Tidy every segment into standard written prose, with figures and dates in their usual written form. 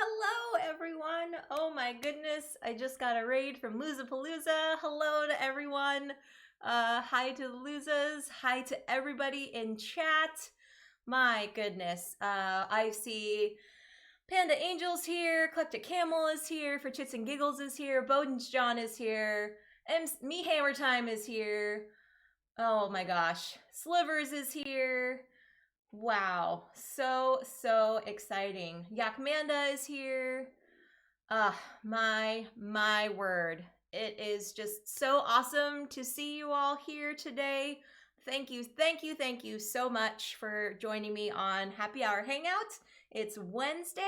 Hello, everyone. Oh my goodness, I just got a raid from Losapalooza. Hello to everyone. Hi to the Losas. Hi to everybody in chat. My goodness. I see Panda Angel's here. Eclectic Camel is here. For Chits and Giggles is here. Bowden's John is here. Me Hammer Time is here. Oh my gosh. Slivers is here. Wow, so exciting. Yakmanda is here. My word. It is just so awesome to see you all here today. Thank you so much for joining me on Happy Hour Hangout. It's Wednesday.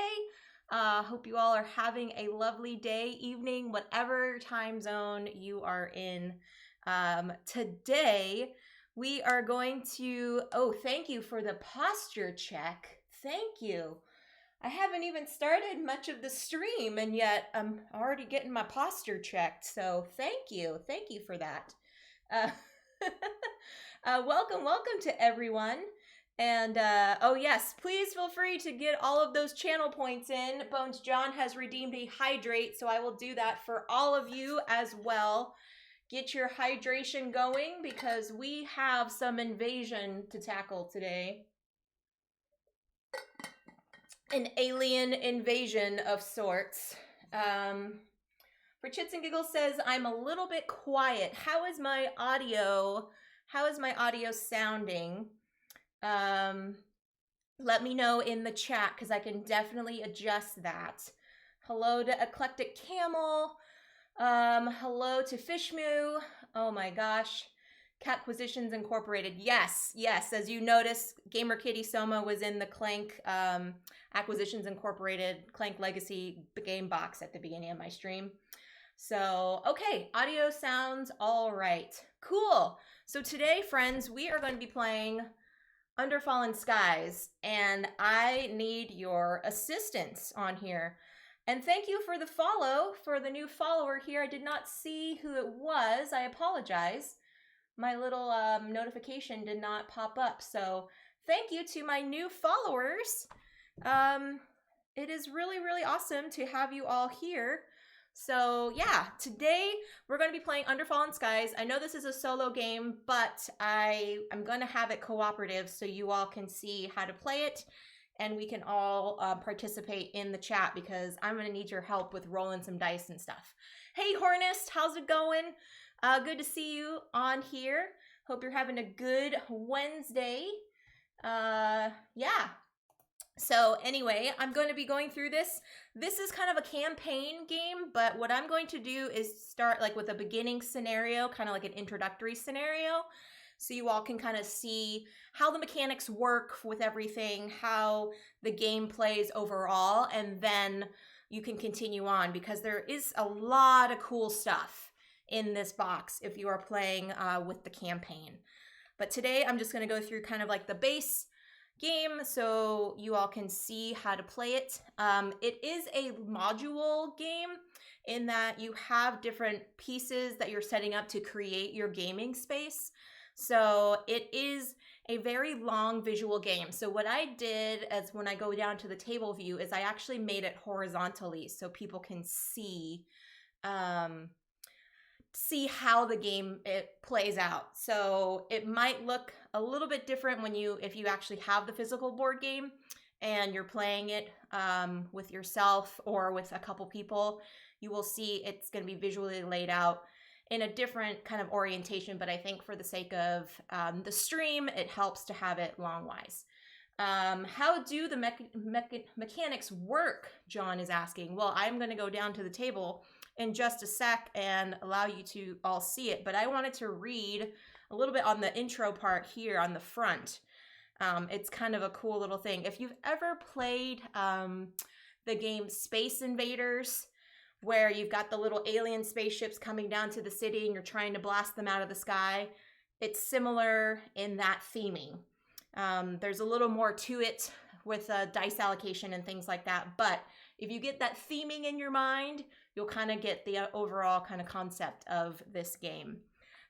Hope you all are having a lovely day, evening, whatever time zone you are in. Today, we are going to, thank you for the posture check. Thank you. I haven't even started much of the stream and yet I'm already getting my posture checked. So thank you. Thank you for that. Uh, welcome to everyone. And oh yes, please feel free to get all of those channel points in. Bones John has redeemed a hydrate, so I will do that for all of you as well. Get your hydration going because we have some invasion to tackle today. An alien invasion of sorts. For Chits and Giggles says, I'm a little bit quiet. How is my audio sounding? Let me know in the chat because I can definitely adjust that. Hello to Eclectic Camel. Hello to Fishmoo. Oh my gosh. Catquisitions Incorporated. Yes. As you notice, Gamer Kitty Soma was in the Clank Acquisitions Incorporated Clank Legacy game box at the beginning of my stream. So, okay, audio sounds all right. Cool. So today, friends, we are going to be playing Under Fallen Skies, and I need your assistance on here. And thank you for the follow, for the new follower here. I did not see who it was. I apologize. My little notification did not pop up. So thank you to my new followers. It is really awesome to have you all here. So yeah, today we're going to be playing Under Fallen Skies. I know this is a solo game, but I'm going to have it cooperative so you all can see how to play it. And we can all participate in the chat because I'm going to need your help with rolling some dice and stuff. Hey, Hornist, how's it going? Good to see you on here. Hope you're having a good Wednesday. Yeah. So anyway, I'm going to be going through this. This is kind of a campaign game, but what I'm going to do is start like with a beginning scenario, kind of like an introductory scenario. So you all can kind of see how the mechanics work with everything, how the game plays overall, and then you can continue on because there is a lot of cool stuff in this box if you are playing with the campaign. But today I'm just going to go through kind of like the base game so you all can see how to play it. It is a module game in that you have different pieces that you're setting up to create your gaming space. So it is a very long visual game. So what I did as when I go down to the table view is I actually made it horizontally so people can see how the game plays out. So it might look a little bit different if you actually have the physical board game and you're playing it with yourself or with a couple people. You will see it's going to be visually laid out in a different kind of orientation, but I think for the sake of the stream, it helps to have it long-wise. How do the mechanics work, John is asking. Well, I'm going to go down to the table in just a sec and allow you to all see it, but I wanted to read a little bit on the intro part here on the front. It's kind of a cool little thing. If you've ever played the game Space Invaders, where you've got the little alien spaceships coming down to the city and you're trying to blast them out of the sky, it's similar in that theming. There's a little more to it with dice allocation and things like that, but if you get that theming in your mind, you'll kind of get the overall kind of concept of this game.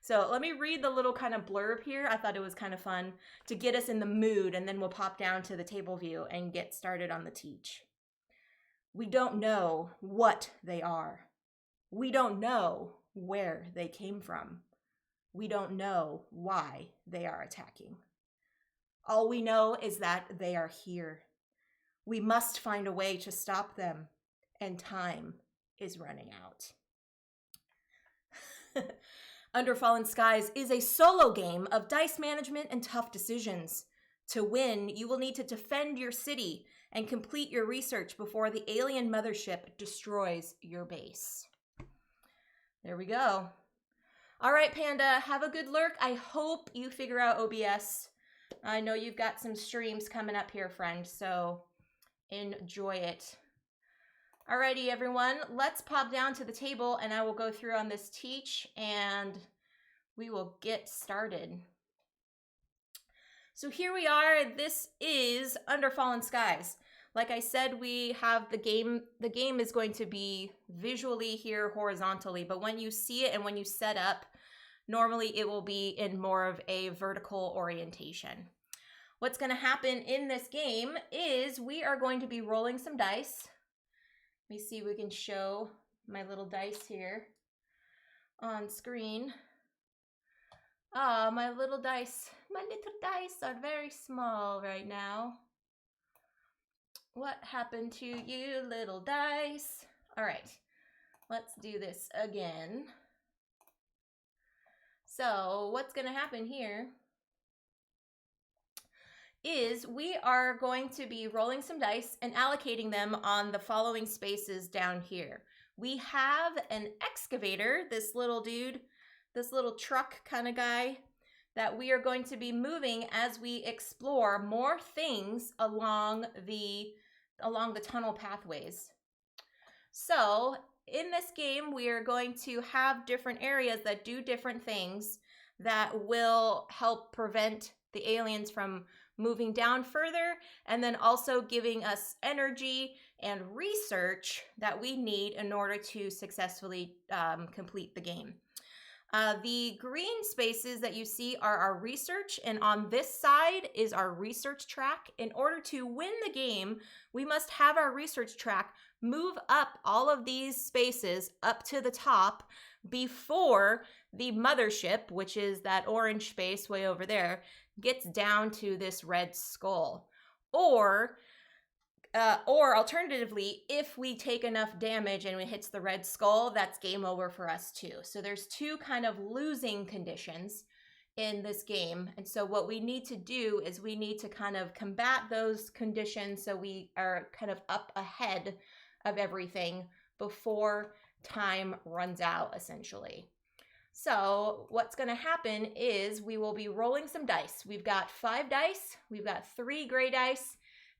So let me read the little kind of blurb here. I thought it was kind of fun to get us in the mood, and then we'll pop down to the table view and get started on the teach. We don't know what they are. We don't know where they came from. We don't know why they are attacking. All we know is that they are here. We must find a way to stop them, and time is running out. Under Fallen Skies is a solo game of dice management and tough decisions. To win, you will need to defend your city and complete your research before the alien mothership destroys your base. There we go. All right, Panda, have a good lurk. I hope you figure out OBS. I know you've got some streams coming up here, friend, so enjoy it. Alrighty, everyone, let's pop down to the table and I will go through on this teach and we will get started. So here we are. This is Under Fallen Skies. Like I said, we have the game. The game is going to be visually here horizontally, but when you see it and when you set up, normally it will be in more of a vertical orientation. What's going to happen in this game is we are going to be rolling some dice. Let me see if we can show my little dice here on screen. Oh, my little dice are very small right now. What happened to you, little dice? All right, let's do this again. So what's going to happen here is we are going to be rolling some dice and allocating them on the following spaces down here. We have an excavator, this little dude, this little truck kind of guy that we are going to be moving as we explore more things along the tunnel pathways. So in this game, we are going to have different areas that do different things that will help prevent the aliens from moving down further, and then also giving us energy and research that we need in order to successfully complete the game. The green spaces that you see are our research, and on this side is our research track. In order to win the game, we must have our research track move up all of these spaces up to the top before the mothership, which is that orange space way over there, gets down to this red skull. Or alternatively, if we take enough damage and it hits the red skull, that's game over for us too. So there's two kind of losing conditions in this game. And so what we need to do is we need to kind of combat those conditions so we are kind of up ahead of everything before time runs out, essentially. So what's going to happen is we will be rolling some dice. We've got 5 dice, we've got 3 gray dice,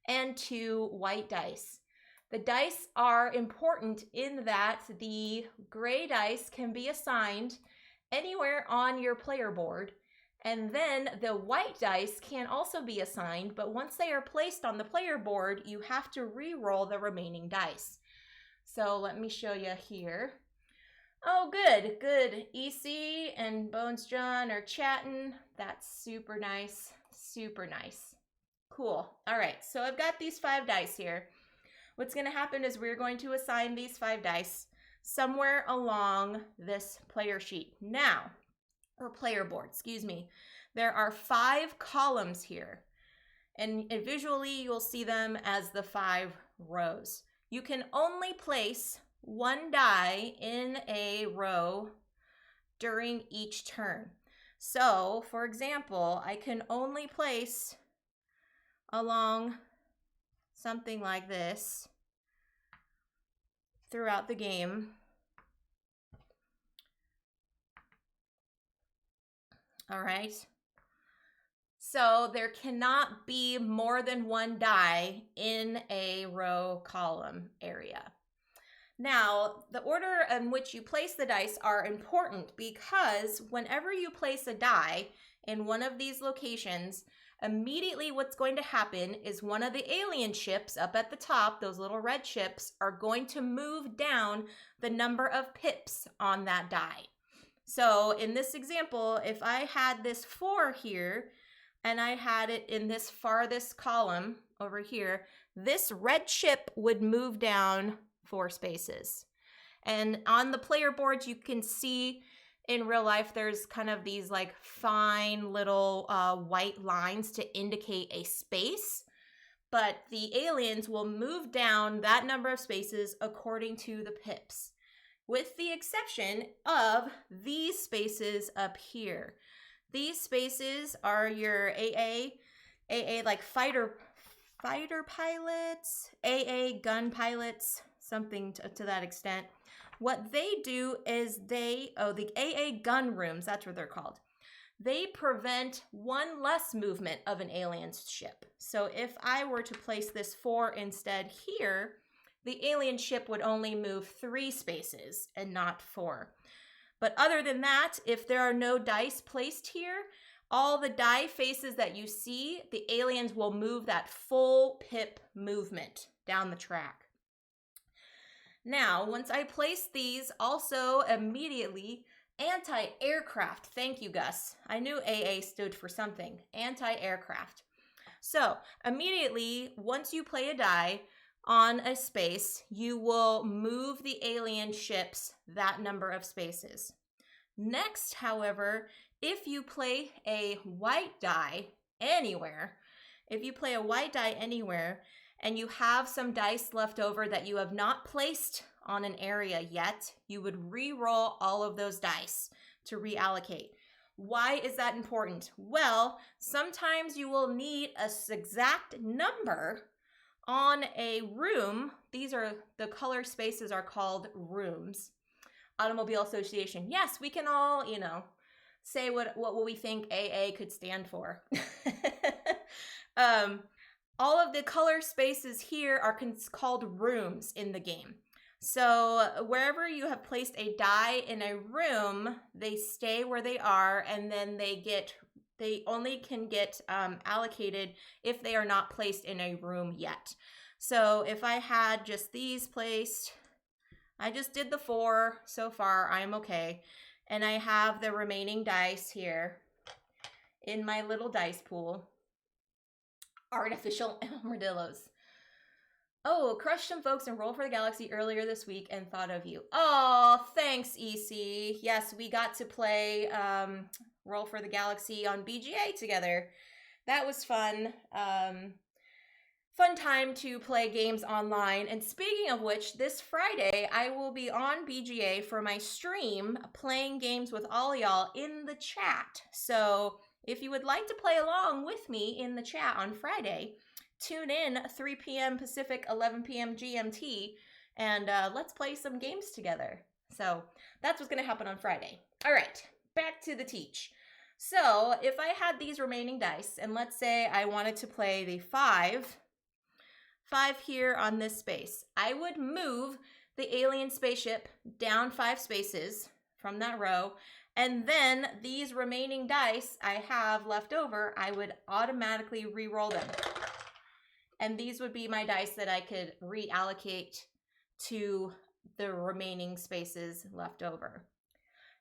and 2 white dice. The dice are important in that the gray dice can be assigned anywhere on your player board, and then the white dice can also be assigned, but once they are placed on the player board, you have to re-roll the remaining dice. So let me show you here. Oh, good. EC and Bones John are chatting. That's super nice. Super nice. Cool. All right, so I've got these 5 dice here. What's going to happen is we're going to assign these 5 dice somewhere along this player sheet. Now, or player board, excuse me. There are 5 columns here, and visually you'll see them as the 5 rows. You can only place 1 die in a row during each turn. So, for example, I can only place along something like this throughout the game. All right. So there cannot be more than 1 die in a row column area. Now, the order in which you place the dice are important because whenever you place a die in one of these locations, immediately what's going to happen is one of the alien ships up at the top, those little red ships, are going to move down the number of pips on that die. So in this example, if I had this 4 here and I had it in this farthest column over here, this red ship would move down 4 spaces. And on the player boards, you can see in real life, there's kind of these like fine little white lines to indicate a space. But the aliens will move down that number of spaces according to the pips, with the exception of these spaces up here. These spaces are your AA like fighter pilots, AA gun pilots, something to that extent. What they do is the AA gun rooms, that's what they're called. They prevent 1 less movement of an alien's ship. So if I were to place this 4 instead here, the alien ship would only move 3 spaces and not 4. But other than that, if there are no dice placed here, all the die faces that you see, the aliens will move that full pip movement down the track. Now, once I place these, also immediately anti-aircraft. Thank you, Gus. I knew AA stood for something. Anti-aircraft. So, immediately, once you play a die on a space, you will move the alien ships that number of spaces. Next, however, if you play a white die anywhere, and you have some dice left over that you have not placed on an area yet, you would re-roll all of those dice to reallocate. Why is that important? Well, sometimes you will need an exact number on a room. These are the color spaces are called rooms. Automobile Association. Yes, we can all, say what we think AA could stand for. All of the color spaces here are called rooms in the game. So wherever you have placed a die in a room, they stay where they are, and then they only can get allocated if they are not placed in a room yet. So if I had just these placed, I just did the 4 so far, I'm okay. And I have the remaining dice here in my little dice pool. Artificial armadillos. Oh, crushed some folks in Roll for the Galaxy earlier this week and thought of you. Oh, thanks, EC. Yes, we got to play Roll for the Galaxy on BGA together. That was fun. Fun time to play games online. And speaking of which, this Friday, I will be on BGA for my stream playing games with all y'all in the chat. So if you would like to play along with me in the chat on Friday, tune in 3 p.m. Pacific, 11 p.m. GMT, and let's play some games together. So that's what's going to happen on Friday. All right, back to the teach. So if I had these remaining dice, and let's say I wanted to play the 5 here on this space, I would move the alien spaceship down 5 spaces from that row, and then these remaining dice I have left over, I would automatically re-roll them. And these would be my dice that I could reallocate to the remaining spaces left over.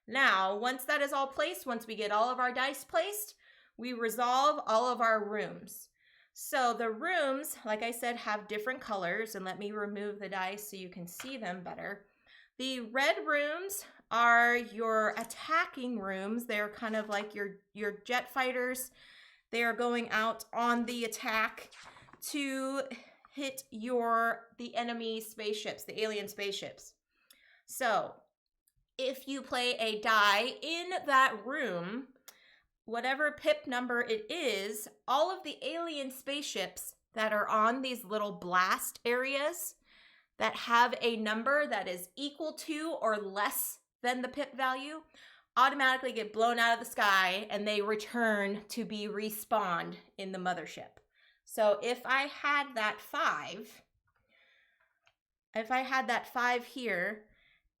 Now, once that is all placed, once we get all of our dice placed, we resolve all of our rooms. So the rooms, like I said, have different colors, and let me remove the dice so you can see them better. The red rooms are your attacking rooms. They're kind of like your jet fighters. They are going out on the attack to hit the enemy spaceships, the alien spaceships. So if you play a die in that room, whatever pip number it is, all of the alien spaceships that are on these little blast areas that have a number that is equal to or less than the pip value automatically get blown out of the sky, and they return to be respawned in the mothership. So if I had that 5 here,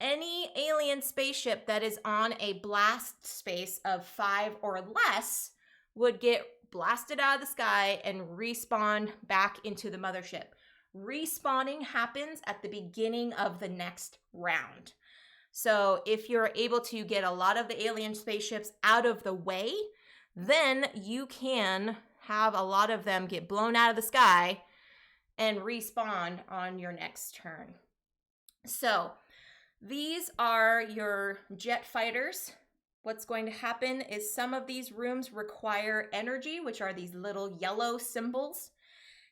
any alien spaceship that is on a blast space of 5 or less would get blasted out of the sky and respawn back into the mothership. Respawning happens at the beginning of the next round. So if you're able to get a lot of the alien spaceships out of the way, then you can have a lot of them get blown out of the sky and respawn on your next turn. So these are your jet fighters. What's going to happen is some of these rooms require energy, which are these little yellow symbols.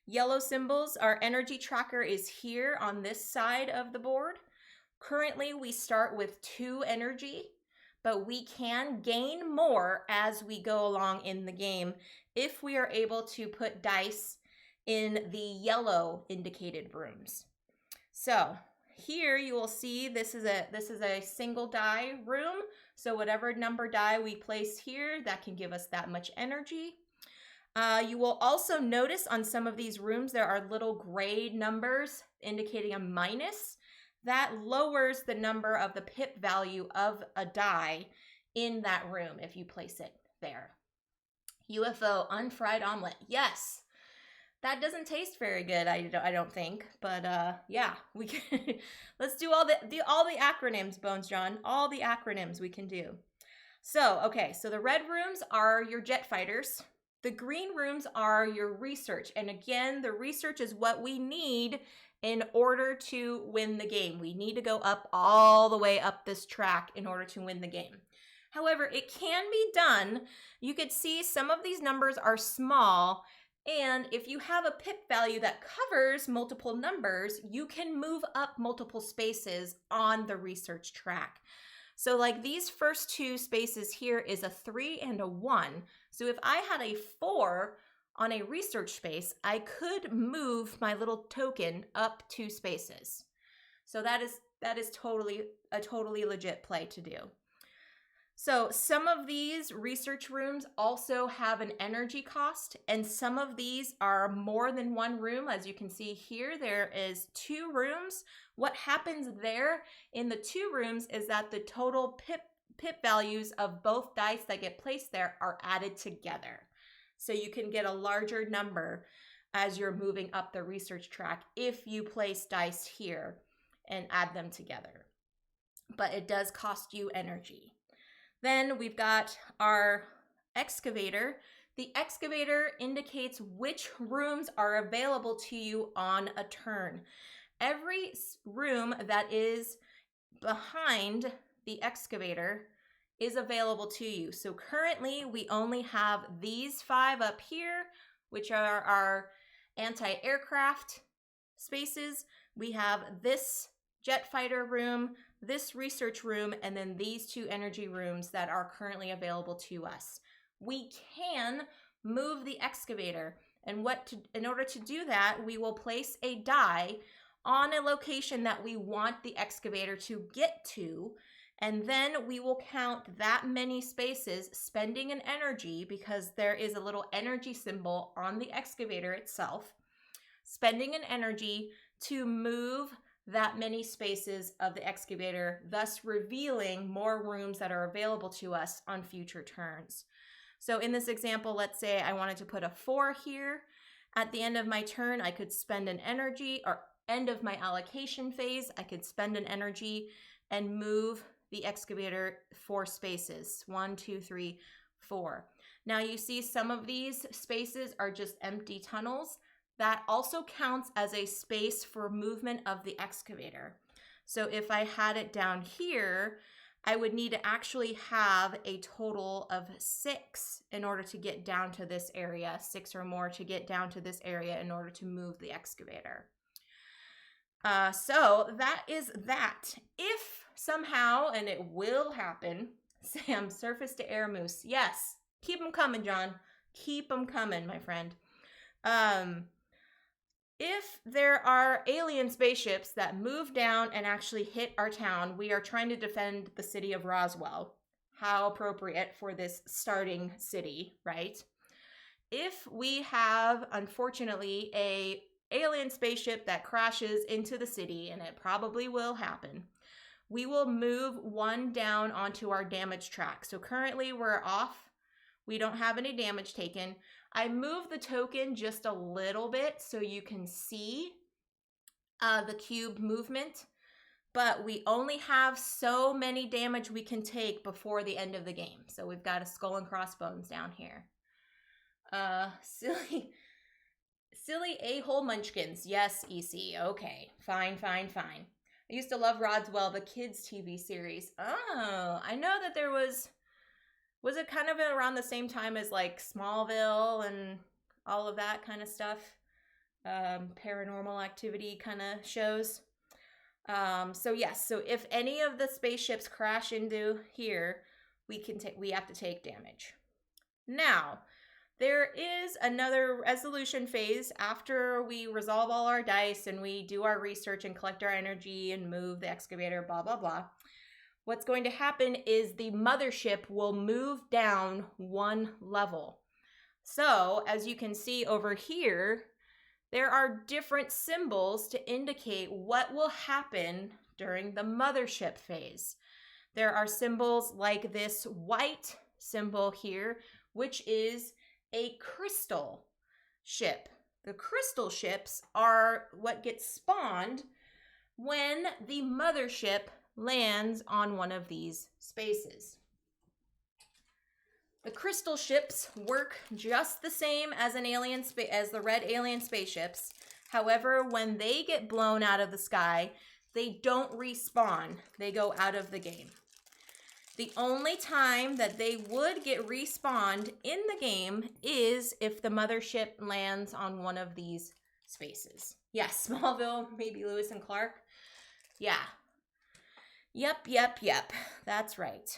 Yellow symbols, our energy tracker is here on this side of the board. Currently, we start with 2 energy, but we can gain more as we go along in the game if we are able to put dice in the yellow indicated rooms. So here you will see this is a single die room. So whatever number die we place here, that can give us that much energy. You will also notice on some of these rooms there are little gray numbers indicating a minus. That lowers the number of the pip value of a die in that room if you place it there. UFO unfried omelet. Yes. That doesn't taste very good, I don't think, but yeah, we can. Let's do all the acronyms, Bones John. All the acronyms we can do. So, okay, so the red rooms are your jet fighters. The green rooms are your research. And again, the research is what we need in order to win the game. We need to go up all the way up this track in order to win the game. However, it can be done. You could see some of these numbers are small, and if you have a pip value that covers multiple numbers, you can move up multiple spaces on the research track. So like these first 2 spaces here is a 3 and a 1. So if I had a 4 on a research space, I could move my little token up 2 spaces. So that is totally a totally legit play to do. So some of these research rooms also have an energy cost, and some of these are more than 1 room. As you can see here, there is 2 rooms. What happens there in the 2 rooms is that the total pip values of both dice that get placed there are added together. So you can get a larger number as you're moving up the research track if you place dice here and add them together. But it does cost you energy. Then we've got our excavator. The excavator indicates which rooms are available to you on a turn. Every room that is behind the excavator is available to you. So currently we only have these 5 up here, which are our anti-aircraft spaces. We have this jet fighter room, this research room, and then these 2 energy rooms that are currently available to us. We can move the excavator, and in order to do that, we will place a die on a location that we want the excavator to get to, and then we will count that many spaces spending an energy, because there is a little energy symbol on the excavator itself, spending an energy to move that many spaces of the excavator, thus revealing more rooms that are available to us on future turns. So in this example, let's say I wanted to put a 4 here. At the end of my turn, I could spend an energy, or end of my allocation phase, I could spend an energy and move the excavator 4 spaces. 1, 2, 3, 4. Now you see some of these spaces are just empty tunnels. That also counts as a space for movement of the excavator. So if I had it down here, I would need to actually have a total of 6 in order to get down to this area, 6 or more to get down to this area in order to move the excavator. So that is that. If somehow, and it will happen, Sam, surface to air moose. Yes, keep them coming, John. Keep them coming, my friend. If there are alien spaceships that move down and actually hit our town, we are trying to defend the city of Roswell. How appropriate for this starting city, right? If we have, unfortunately, a alien spaceship that crashes into the city, and it probably will happen, we will move 1 down onto our damage track. So currently we're off. We don't have any damage taken. I move the token just a little bit so you can see the cube movement, but we only have so many damage we can take before the end of the game. So we've got a skull and crossbones down here. Silly a-hole munchkins. Yes, EC. Okay. Fine. I used to love Roswell, the kids' TV series. Oh, I know that there was it kind of around the same time as like Smallville and all of that kind of stuff? Paranormal activity kind of shows. So yes, so if any of the spaceships crash into here, we have to take damage. Now, there is another resolution phase after we resolve all our dice and we do our research and collect our energy and move the excavator, blah, blah, blah. What's going to happen is the mothership will move down one level. So, as you can see over here, there are different symbols to indicate what will happen during the mothership phase. There are symbols like this white symbol here, which is a crystal ship. The crystal ships are what gets spawned when the mothership lands on one of these spaces. The crystal ships work just the same as as the red alien spaceships. However, when they get blown out of the sky, they don't respawn. They go out of the game. The only time that they would get respawned in the game is if the mothership lands on one of these spaces. Yeah, Smallville, maybe Lewis and Clark. Yeah. Yep. That's right.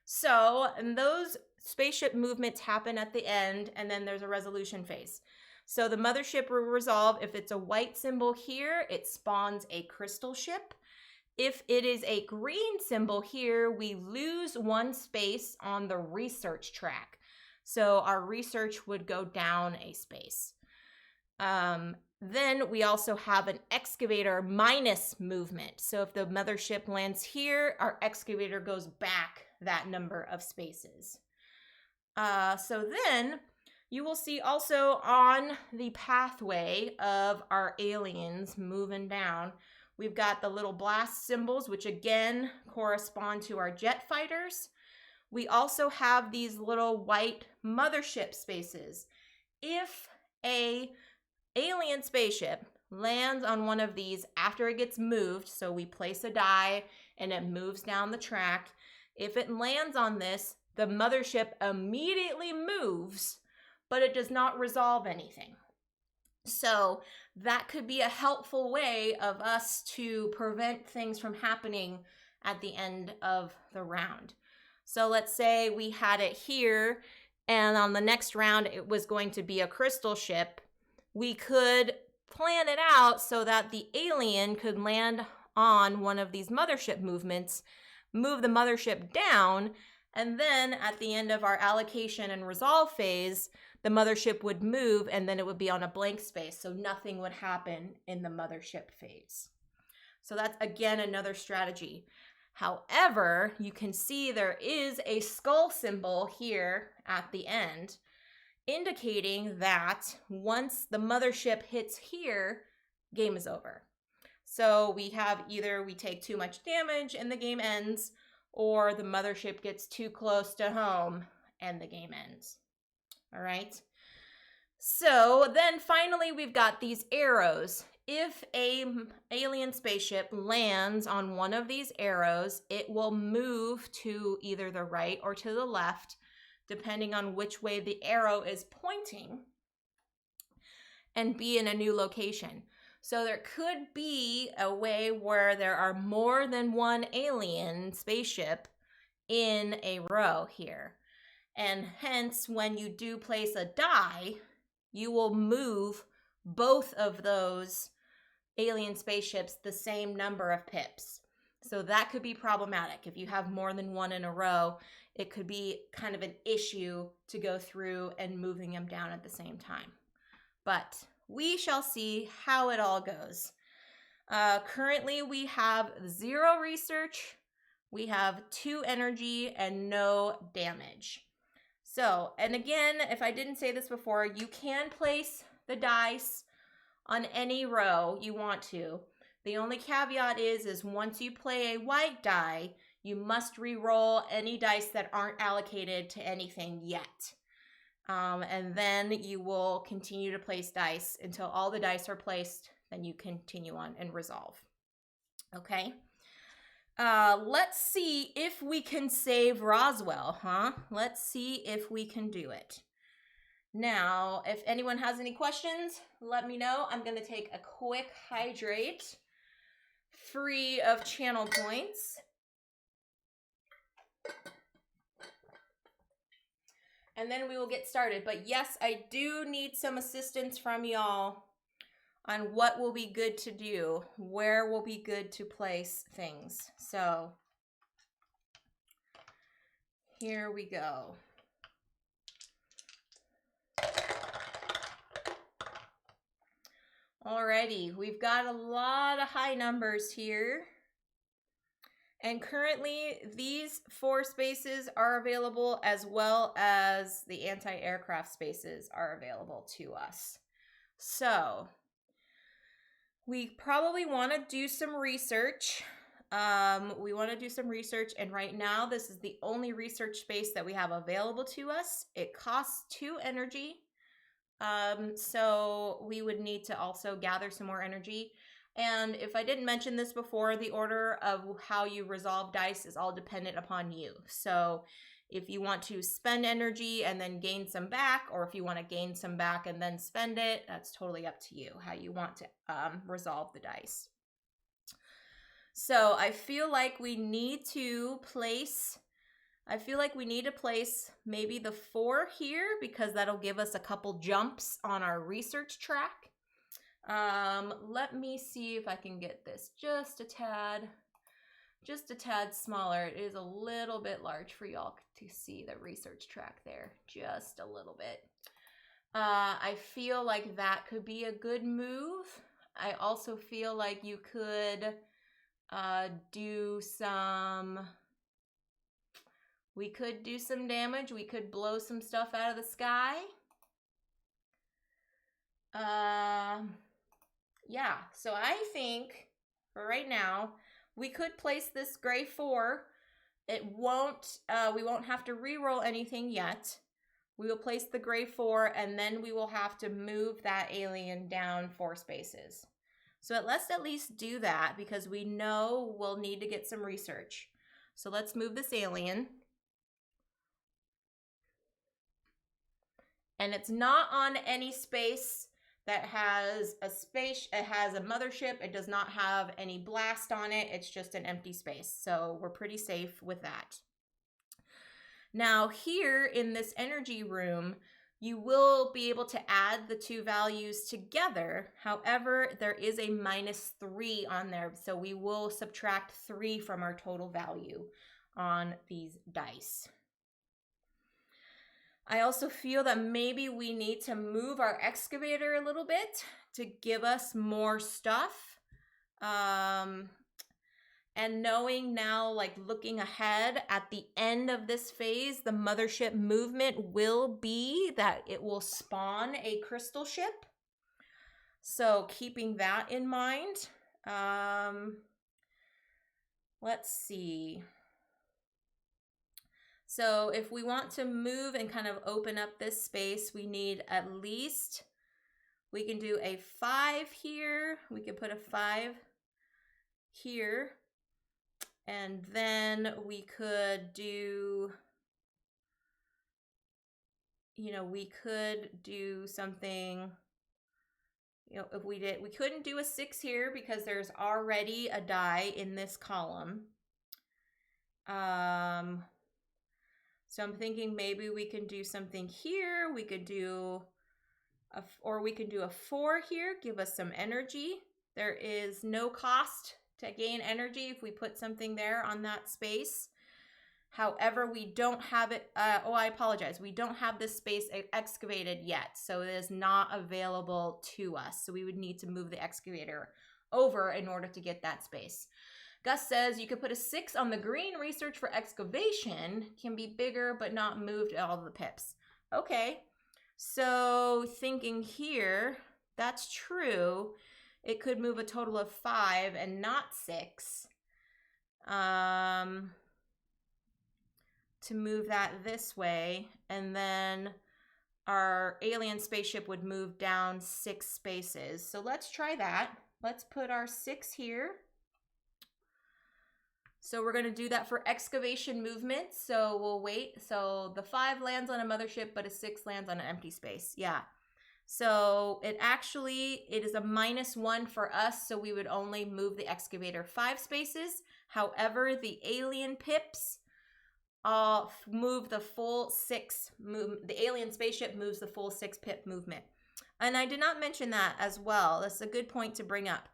So, and those spaceship movements happen at the end, and then there's a resolution phase. So the mothership will resolve. If it's a white symbol here, it spawns a crystal ship. If it is a green symbol here, we lose one space on the research track. So our research would go down a space. Then we also have an excavator minus movement. So if the mothership lands here, our excavator goes back that number of spaces. So then you will see also on the pathway of our aliens moving down, we've got the little blast symbols, which again correspond to our jet fighters. We also have these little white mothership spaces. If a alien spaceship lands on one of these after it gets moved, so we place a die and it moves down the track, if it lands on this, the mothership immediately moves, but it does not resolve anything. So that could be a helpful way of us to prevent things from happening at the end of the round. So let's say we had it here, and on the next round it was going to be a crystal ship. We could plan it out so that the alien could land on one of these mothership movements, move the mothership down, and then at the end of our allocation and resolve phase, the mothership would move and then it would be on a blank space, so nothing would happen in the mothership phase. So that's, again, another strategy. However, you can see there is a skull symbol here at the end, indicating that once the mothership hits here, game is over. So we have either we take too much damage and the game ends, or the mothership gets too close to home and the game ends. All right. So then finally we've got these arrows. If an alien spaceship lands on one of these arrows, it will move to either the right or to the left, depending on which way the arrow is pointing, and be in a new location. So there could be a way where there are more than one alien spaceship in a row here. And hence, when you do place a die, you will move both of those alien spaceships the same number of pips. So that could be problematic. If you have more than one in a row, it could be kind of an issue to go through and moving them down at the same time. But we shall see how it all goes. Currently, we have 0 research, we have 2 energy, and no damage. So, and again, if I didn't say this before, you can place the dice on any row you want to. The only caveat is once you play a white die, you must re-roll any dice that aren't allocated to anything yet. And then you will continue to place dice until all the dice are placed. Then you continue on and resolve. Okay. Let's see if we can save Roswell, huh? Let's see if we can do it. Now, if anyone has any questions, let me know. I'm going to take a quick hydrate, free of channel points. And then we will get started. But yes, I do need some assistance from y'all on what will be good to do, where will be good to place things. So here we go. Alrighty, we've got a lot of high numbers here. And currently, these 4 spaces are available, as well as the anti-aircraft spaces are available to us. So we probably want to do some research. And right now this is the only research space that we have available to us. It costs 2 energy. So we would need to also gather some more energy. And if I didn't mention this before, the order of how you resolve dice is all dependent upon you. So if you want to spend energy and then gain some back, or if you want to gain some back and then spend it, that's totally up to you, how you want to resolve the dice. So I feel like we need to place maybe the 4 here, because that'll give us a couple jumps on our research track. Let me see if I can get this just a tad smaller. It is a little bit large for y'all to see the research track there, just a little bit. I feel like that could be a good move. I also feel like you could do some damage. We could blow some stuff out of the sky. Yeah, so I think for right now, we could place this gray 4. We won't have to re-roll anything yet. We will place the gray 4, and then we will have to move that alien down 4 spaces. So let's at least do that, because we know we'll need to get some research. So let's move this alien. And it's not on any space that has a space. It has a mothership. It does not have any blast on it. It's just an empty space. So we're pretty safe with that. Now here in this energy room, you will be able to add the 2 values together. However, there is a -3 on there. So we will subtract 3 from our total value on these dice. I also feel that maybe we need to move our excavator a little bit to give us more stuff. And knowing now, like looking ahead at the end of this phase, the mothership movement will be that it will spawn a crystal ship. So keeping that in mind. Let's see. So if we want to move and kind of open up this space, we need at least, we can do a 5 here. We can put a 5 here. And then we could do, we could do something, if we couldn't do a 6 here because there's already a die in this column. So I'm thinking maybe we can do something here. We could do a 4 here, give us some energy. There is no cost to gain energy if we put something there on that space. However, we don't have it, I apologize. We don't have this space excavated yet, so it is not available to us. So we would need to move the excavator over in order to get that space. Gus says you could put a 6 on the green. Research for excavation can be bigger but not moved at all the pips. Okay, so thinking here, that's true. It could move a total of 5 and not 6. To move that this way, and then our alien spaceship would move down 6 spaces. So let's try that. Let's put our 6 here. So we're going to do that for excavation movement. So we'll wait. So the 5 lands on a mothership, but a 6 lands on an empty space. Yeah. So it is a -1 for us. So we would only move the excavator 5 spaces. However, the alien pips move the full 6 move. The alien spaceship moves the full 6 pip movement. And I did not mention that as well. That's a good point to bring up.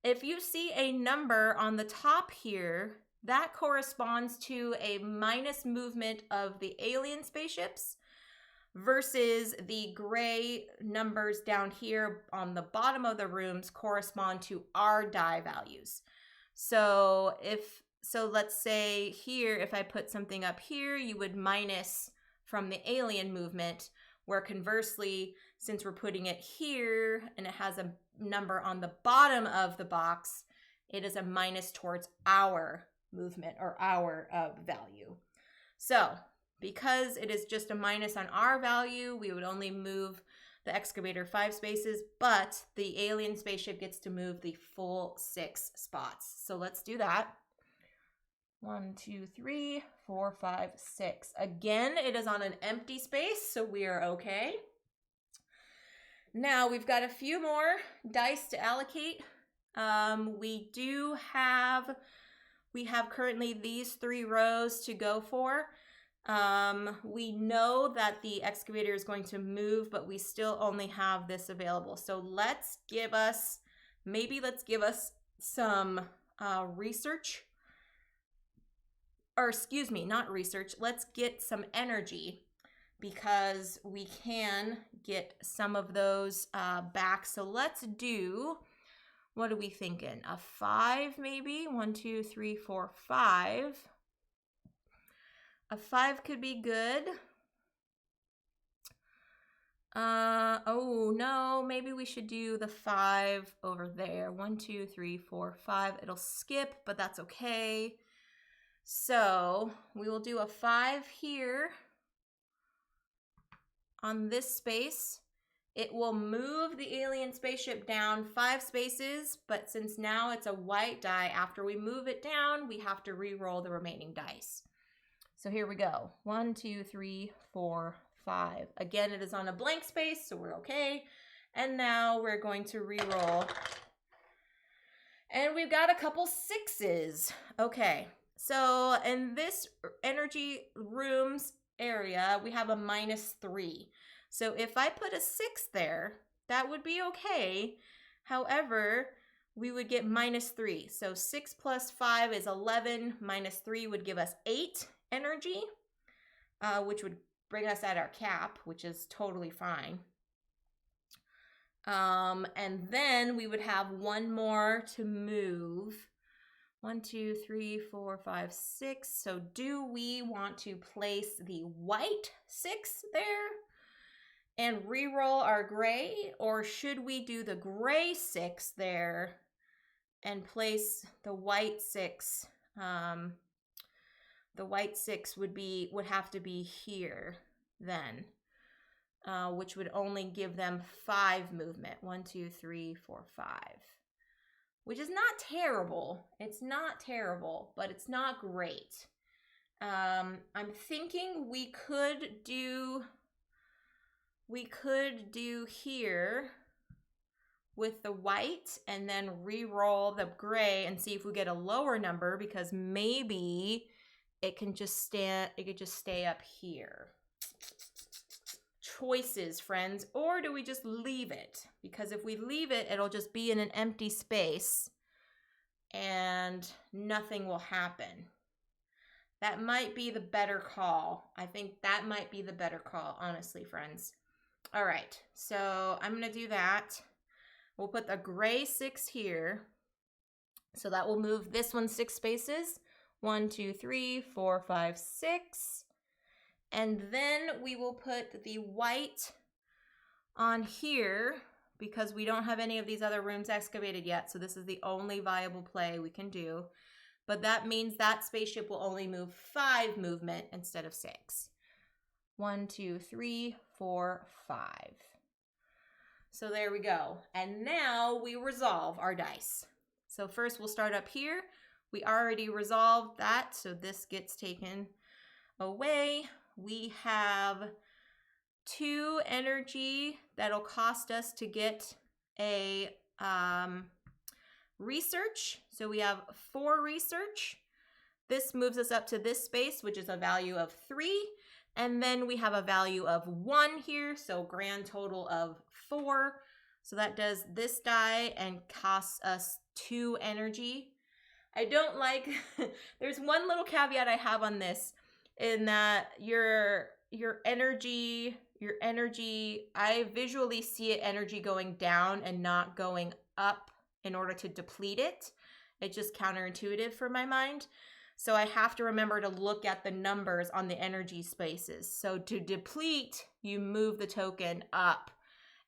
If you see a number on the top here, that corresponds to a minus movement of the alien spaceships versus the gray numbers down here on the bottom of the rooms correspond to our die values. So let's say here, if I put something up here, you would minus from the alien movement, where conversely, since we're putting it here and it has a number on the bottom of the box, it is a minus towards our movement or our value. So because it is just a minus on our value, we would only move the excavator 5 spaces, but the alien spaceship gets to move the full 6 spots. So let's do that. 1, 2, 3, 4, 5, 6. Again, it is on an empty space, so we are okay. Now we've got a few more dice to allocate. We have currently these 3 rows to go for. We know that the excavator is going to move, but we still only have this available. So let's give us some research. Or excuse me, not research. Let's get some energy, because we can get some of those back. So let's do, what are we thinking? A 5 maybe? 1, 2, 3, 4, 5. A 5 could be good. Oh no, maybe we should do the 5 over there. 1, 2, 3, 4, 5. It'll skip, but that's okay. So we will do a 5 here on this space. It will move the alien spaceship down 5 spaces, but since now it's a white die, after we move it down, we have to re-roll the remaining dice. So here we go. 1, 2, 3, 4, 5. Again, it is on a blank space, so we're okay. And now we're going to re-roll. And we've got a couple 6s. Okay. So in this energy rooms area, we have a -3. So if I put a 6 there, that would be okay. However, we would get -3. So 6 plus 5 is 11. -3 would give us 8 energy, which would bring us at our cap, which is totally fine. And then we would have 1 more to move. 1, 2, 3, 4, 5, 6. So do we want to place the white 6 there and re-roll our gray? Or should we do the gray 6 there and place the white 6? The white 6 would have to be here then, which would only give them 5 movement. 1, 2, 3, 4, 5. Which is not terrible. It's not terrible, but it's not great. I'm thinking we could do here with the white and then re-roll the gray and see if we get a lower number, because maybe it could just stay up here. Choices, friends. Or do we just leave it? Because if we leave it, it'll just be in an empty space and nothing will happen. That might be the better call. I think that might be the better call, honestly, friends. All right, so I'm going to do that. We'll put the gray 6 here. So that will move this one 6 spaces. 1, 2, 3, 4, 5, 6. And then we will put the white on here because we don't have any of these other rooms excavated yet. So this is the only viable play we can do. But that means that spaceship will only move 5 movement instead of 6. 1, 2, 3, 4, 5. So there we go. And now we resolve our dice. So first we'll start up here. We already resolved that, so this gets taken away. We have 2 energy that'll cost us to get a research. So we have 4 research. This moves us up to this space, which is a value of 3. And then we have a value of 1 here, so grand total of 4. So that does this die and costs us 2 energy. I don't like, there's one little caveat I have on this, in that your energy, I visually see it energy going down and not going up in order to deplete it. It's just counterintuitive for my mind. So I have to remember to look at the numbers on the energy spaces. So to deplete, you move the token up.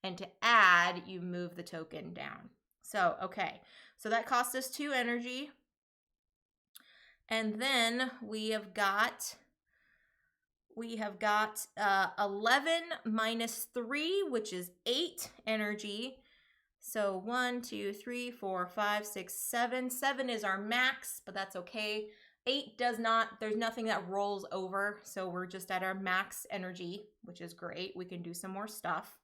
And to add, you move the token down. So, okay. So that costs us 2 energy. And then we have got 11 minus 3, which is 8 energy. So 1, 2, 3, 4, 5, 6, 7. 7 is our max, but that's okay. 8 does not, there's nothing that rolls over, so we're just at our max energy, which is great. We can do some more stuff.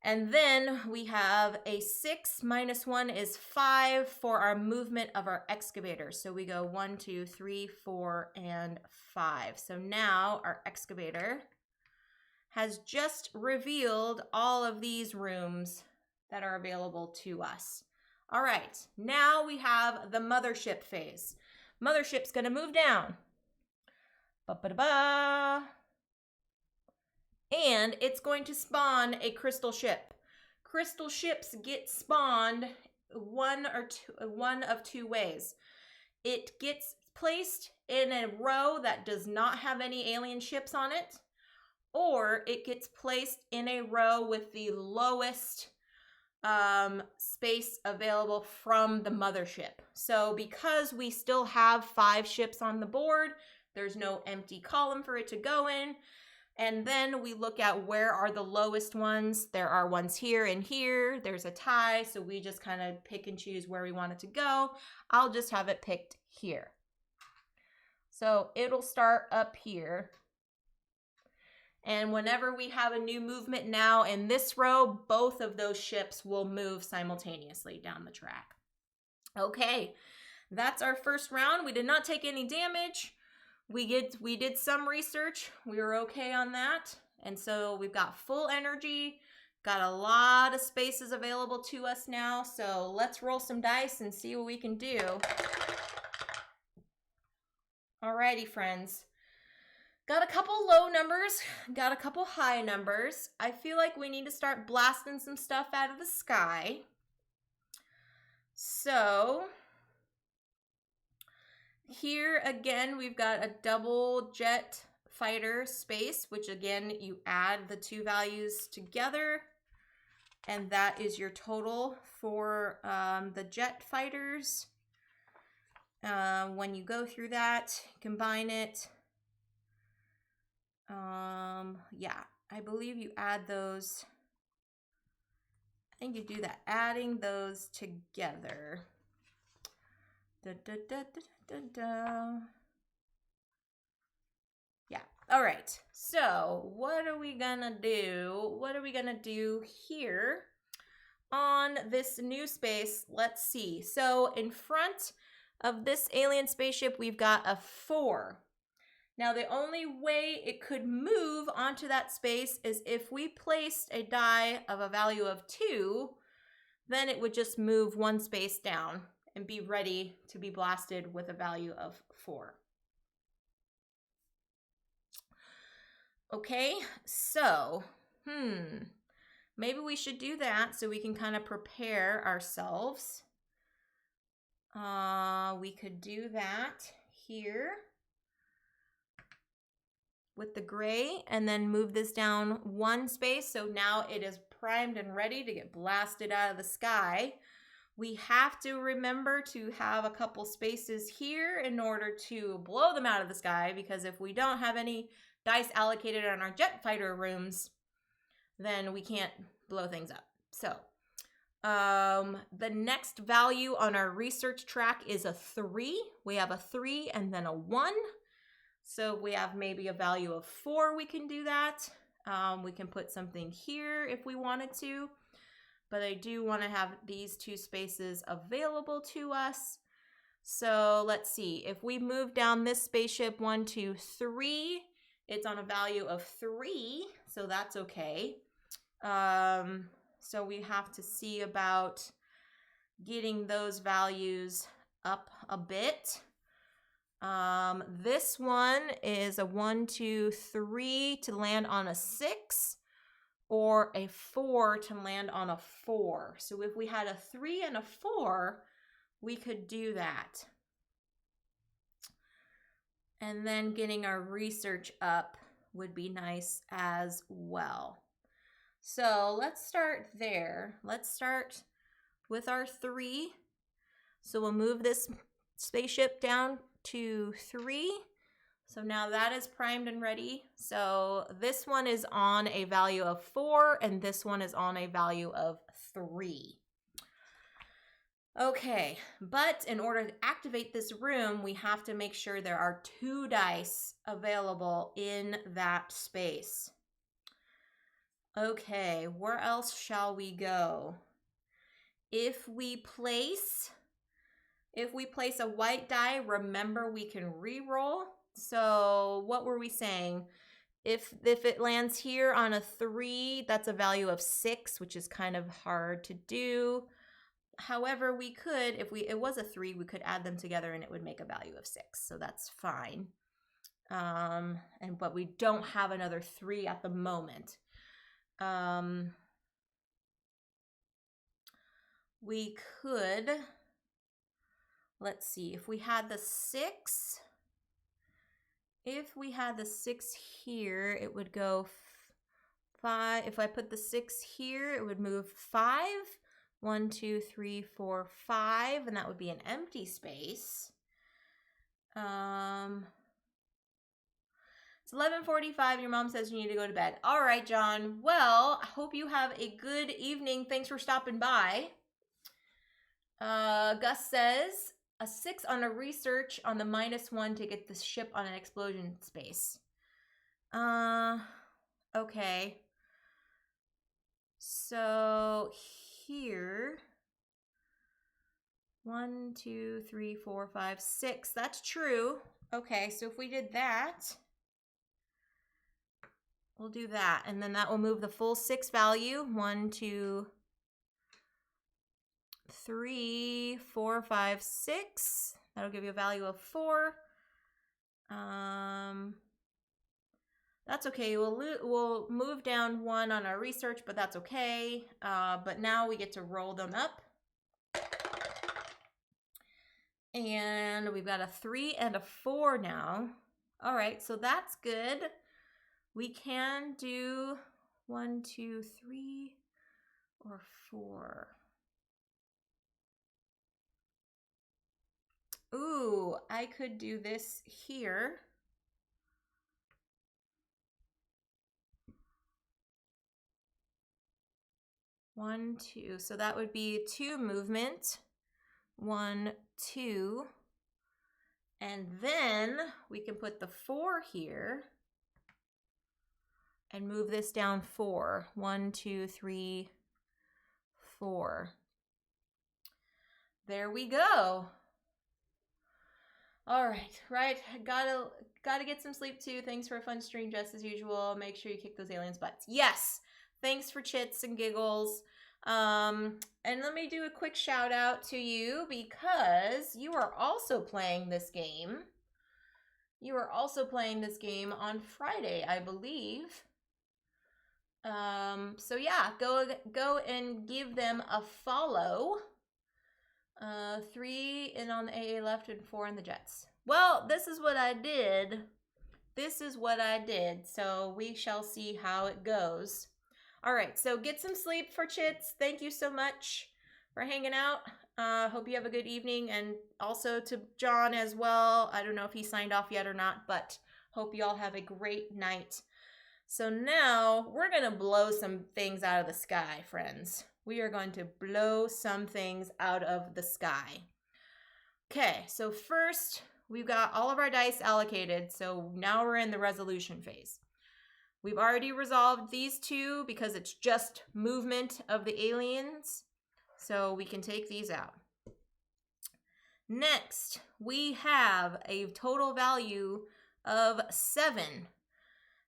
And then we have a 6 minus 1 is 5 for our movement of our excavator. So we go 1, 2, 3, 4, and 5. So now our excavator has just revealed all of these rooms that are available to us. All right, now we have the mothership phase. Mothership's gonna move down. Ba-ba-da-ba. And it's going to spawn a crystal ship. Crystal ships get spawned one of two ways. It gets placed in a row that does not have any alien ships on it, or it gets placed in a row with the lowest space available from the mothership. So because we still have 5 ships on the board, there's no empty column for it to go in. And then we look at where are the lowest ones. There are ones here and here. There's a tie, so we just kind of pick and choose where we want it to go. I'll just have it picked here. So it'll start up here. And whenever we have a new movement now in this row, both of those ships will move simultaneously down the track. Okay, that's our first round. We did not take any damage. We did some research. We were okay on that. And so we've got full energy, got a lot of spaces available to us now. So let's roll some dice and see what we can do. Alrighty, friends. Got a couple low numbers, got a couple high numbers. I feel like we need to start blasting some stuff out of the sky. So here again, we've got a double jet fighter space, which again, you add the 2 values together. And that is your total for the jet fighters. When you go through that, combine it. Yeah, I believe you add those. I think you do that, adding those together. Da, da, da, da, da, da. Yeah, all right. So what are we gonna do? What are we gonna do here on this new space? Let's see. So in front of this alien spaceship, we've got a 4. Now, the only way it could move onto that space is if we placed a die of a value of 2, then it would just move 1 space down and be ready to be blasted with a value of 4. Okay, so, maybe we should do that so we can kind of prepare ourselves. We could do that here with the gray and then move this down 1 space. So now it is primed and ready to get blasted out of the sky. We have to remember to have a couple spaces here in order to blow them out of the sky, because if we don't have any dice allocated on our jet fighter rooms, then we can't blow things up. So the next value on our research track is a 3. We have a 3 and then a 1. So we have maybe a value of 4, we can do that. We can put something here if we wanted to, but I do want to have these 2 spaces available to us. So let's see, if we move down this spaceship 1, 2, 3, it's on a value of 3, so that's okay. So we have to see about getting those values up a bit. This one is a 1, 2, 3 to land on a 6, or a 4 to land on a 4. So if we had a 3 and a 4, we could do that. And then getting our research up would be nice as well. So let's start there. Let's start with our 3. So we'll move this spaceship down to 3. So now that is primed and ready. So this one is on a value of 4 and this one is on a value of 3. Okay, but in order to activate this room, we have to make sure there are 2 dice available in that space. Okay, where else shall we go? If we place a white die, remember we can re-roll. So what were we saying? If it lands here on a 3, that's a value of 6, which is kind of hard to do. However, we could, if it was a 3, we could add them together and it would make a value of 6. So that's fine. But we don't have another 3 at the moment. We could, let's see, if we had the 6 here, it would go 5. If I put the 6 here, it would move 5. 1, 2, 3, 4, 5, and that would be an empty space. It's 11:45. Your mom says you need to go to bed. All right, John. Well, I hope you have a good evening. Thanks for stopping by. Gus says a 6 on a research on the -1 to get the ship on an explosion space. Okay. So here, 1, 2, 3, 4, 5, 6. That's true. Okay, so if we did that, we'll do that. And then that will move the full 6 value. 1, 2, 3, 4, 5, 6. That'll give you a value of 4. That's okay. We'll move down 1 on our research, but that's okay. But now we get to roll them up. And we've got a 3 and a 4 now. All right, so that's good. We can do 1, 2, 3, or 4. Ooh, I could do this here. One, 2. So that would be 2 movement. 1, 2. And then we can put the 4 here and move this down 4. 1, 2, 3, 4. There we go. All right. Gotta get some sleep too. Thanks for a fun stream, Jess, as usual. Make sure you kick those aliens' butts. Yes. Thanks for chits and giggles. And let me do a quick shout out to you because you are also playing this game. You are also playing this game on Friday, I believe. So yeah, go and give them a follow. 3 in on the AA left and 4 in the Jets. Well, this is what I did. So we shall see how it goes. All right, so get some sleep for chits. Thank you so much for hanging out. Hope you have a good evening. And also to John as well. I don't know if he signed off yet or not, but Hope you all have a great night. So now we're going to blow some things out of the sky, friends. We are going to blow some things out of the sky. Okay, so first we've got all of our dice allocated. So now we're in the resolution phase. We've already resolved these two because it's just movement of the aliens. So we can take these out. Next, we have a total value of 7.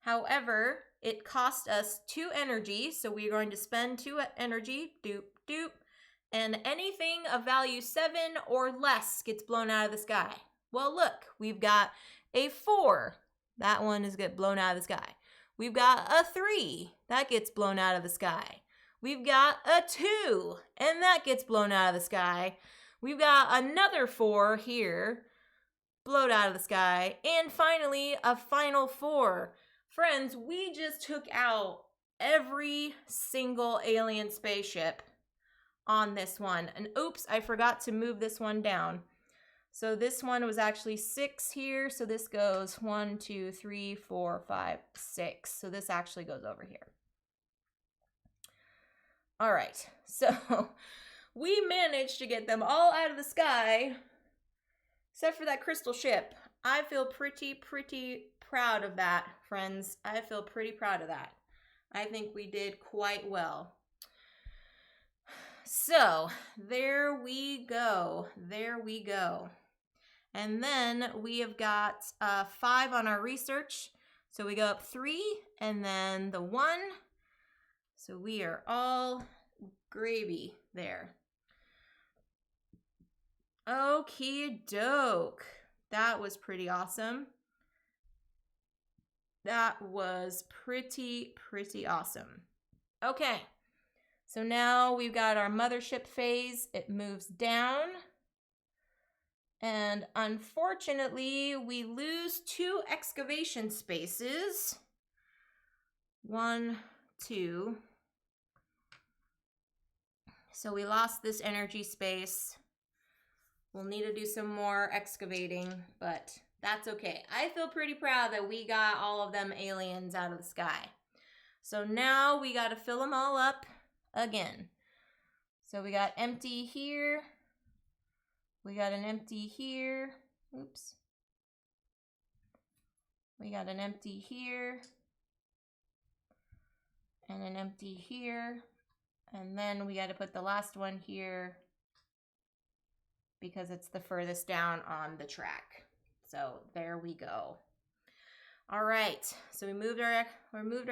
However, it cost us 2 energy, so we're going to spend 2 energy, doop, doop, and anything of value 7 or less gets blown out of the sky. Well, look, we've got a 4. That one is get blown out of the sky. We've got a 3. That gets blown out of the sky. We've got a 2, and that gets blown out of the sky. We've got another 4 here, blown out of the sky. And finally, a final 4. Friends, we just took out every single alien spaceship on this one. And oops, I forgot to move this one down. So this one was actually 6 here. So this goes 1, 2, 3, 4, 5, 6. So this actually goes over here. All right, so we managed to get them all out of the sky, except for that crystal ship. I feel pretty proud of that, friends. I feel pretty proud of that. I think we did quite well. So there we go. There we go. And then we have got 5 on our research. So we go up 3 and then the 1. So we are all gravy there. Okie doke. That was pretty awesome. That was pretty awesome. Okay. So now we've got our mothership phase. It moves down. And unfortunately, we lose 2 excavation spaces. 1, 2. So we lost this energy space. We'll need to do some more excavating, but that's okay. I feel pretty proud that we got all of them aliens out of the sky. So now we got to fill them all up again. So we got empty here. We got an empty here. Oops. We got an empty here. And an empty here. And then we got to put the last one here because it's the furthest down on the track. So there we go. All right, so we moved our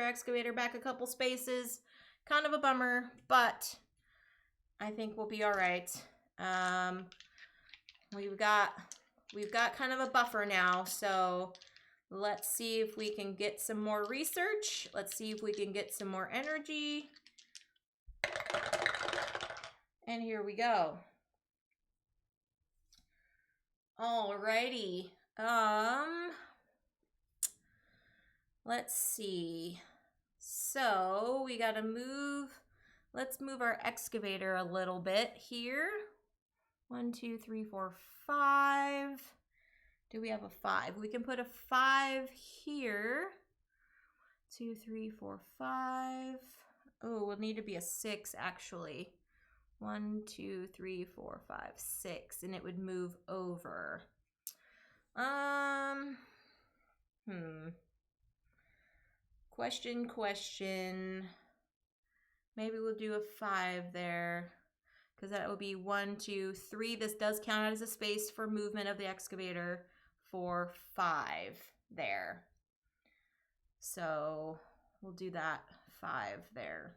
excavator back a couple spaces. Kind of a bummer, but I think we'll be all right. We've got kind of a buffer now, so let's see if we can get some more research. Let's see if we can get some more energy. And here we go. Alrighty. Let's see. So we gotta let's move our excavator a little bit here. 1, 2, 3, 4, 5. Do we have a 5? We can put a 5 here. 2, 3, 4, 5. Oh, we'll need to be a 6 actually. 1, 2, 3, 4, 5, 6, and it would move over. Question. Maybe we'll do a 5 there, because that would be 1, 2, 3. This does count as a space for movement of the excavator for 5 there. So we'll do that 5 there.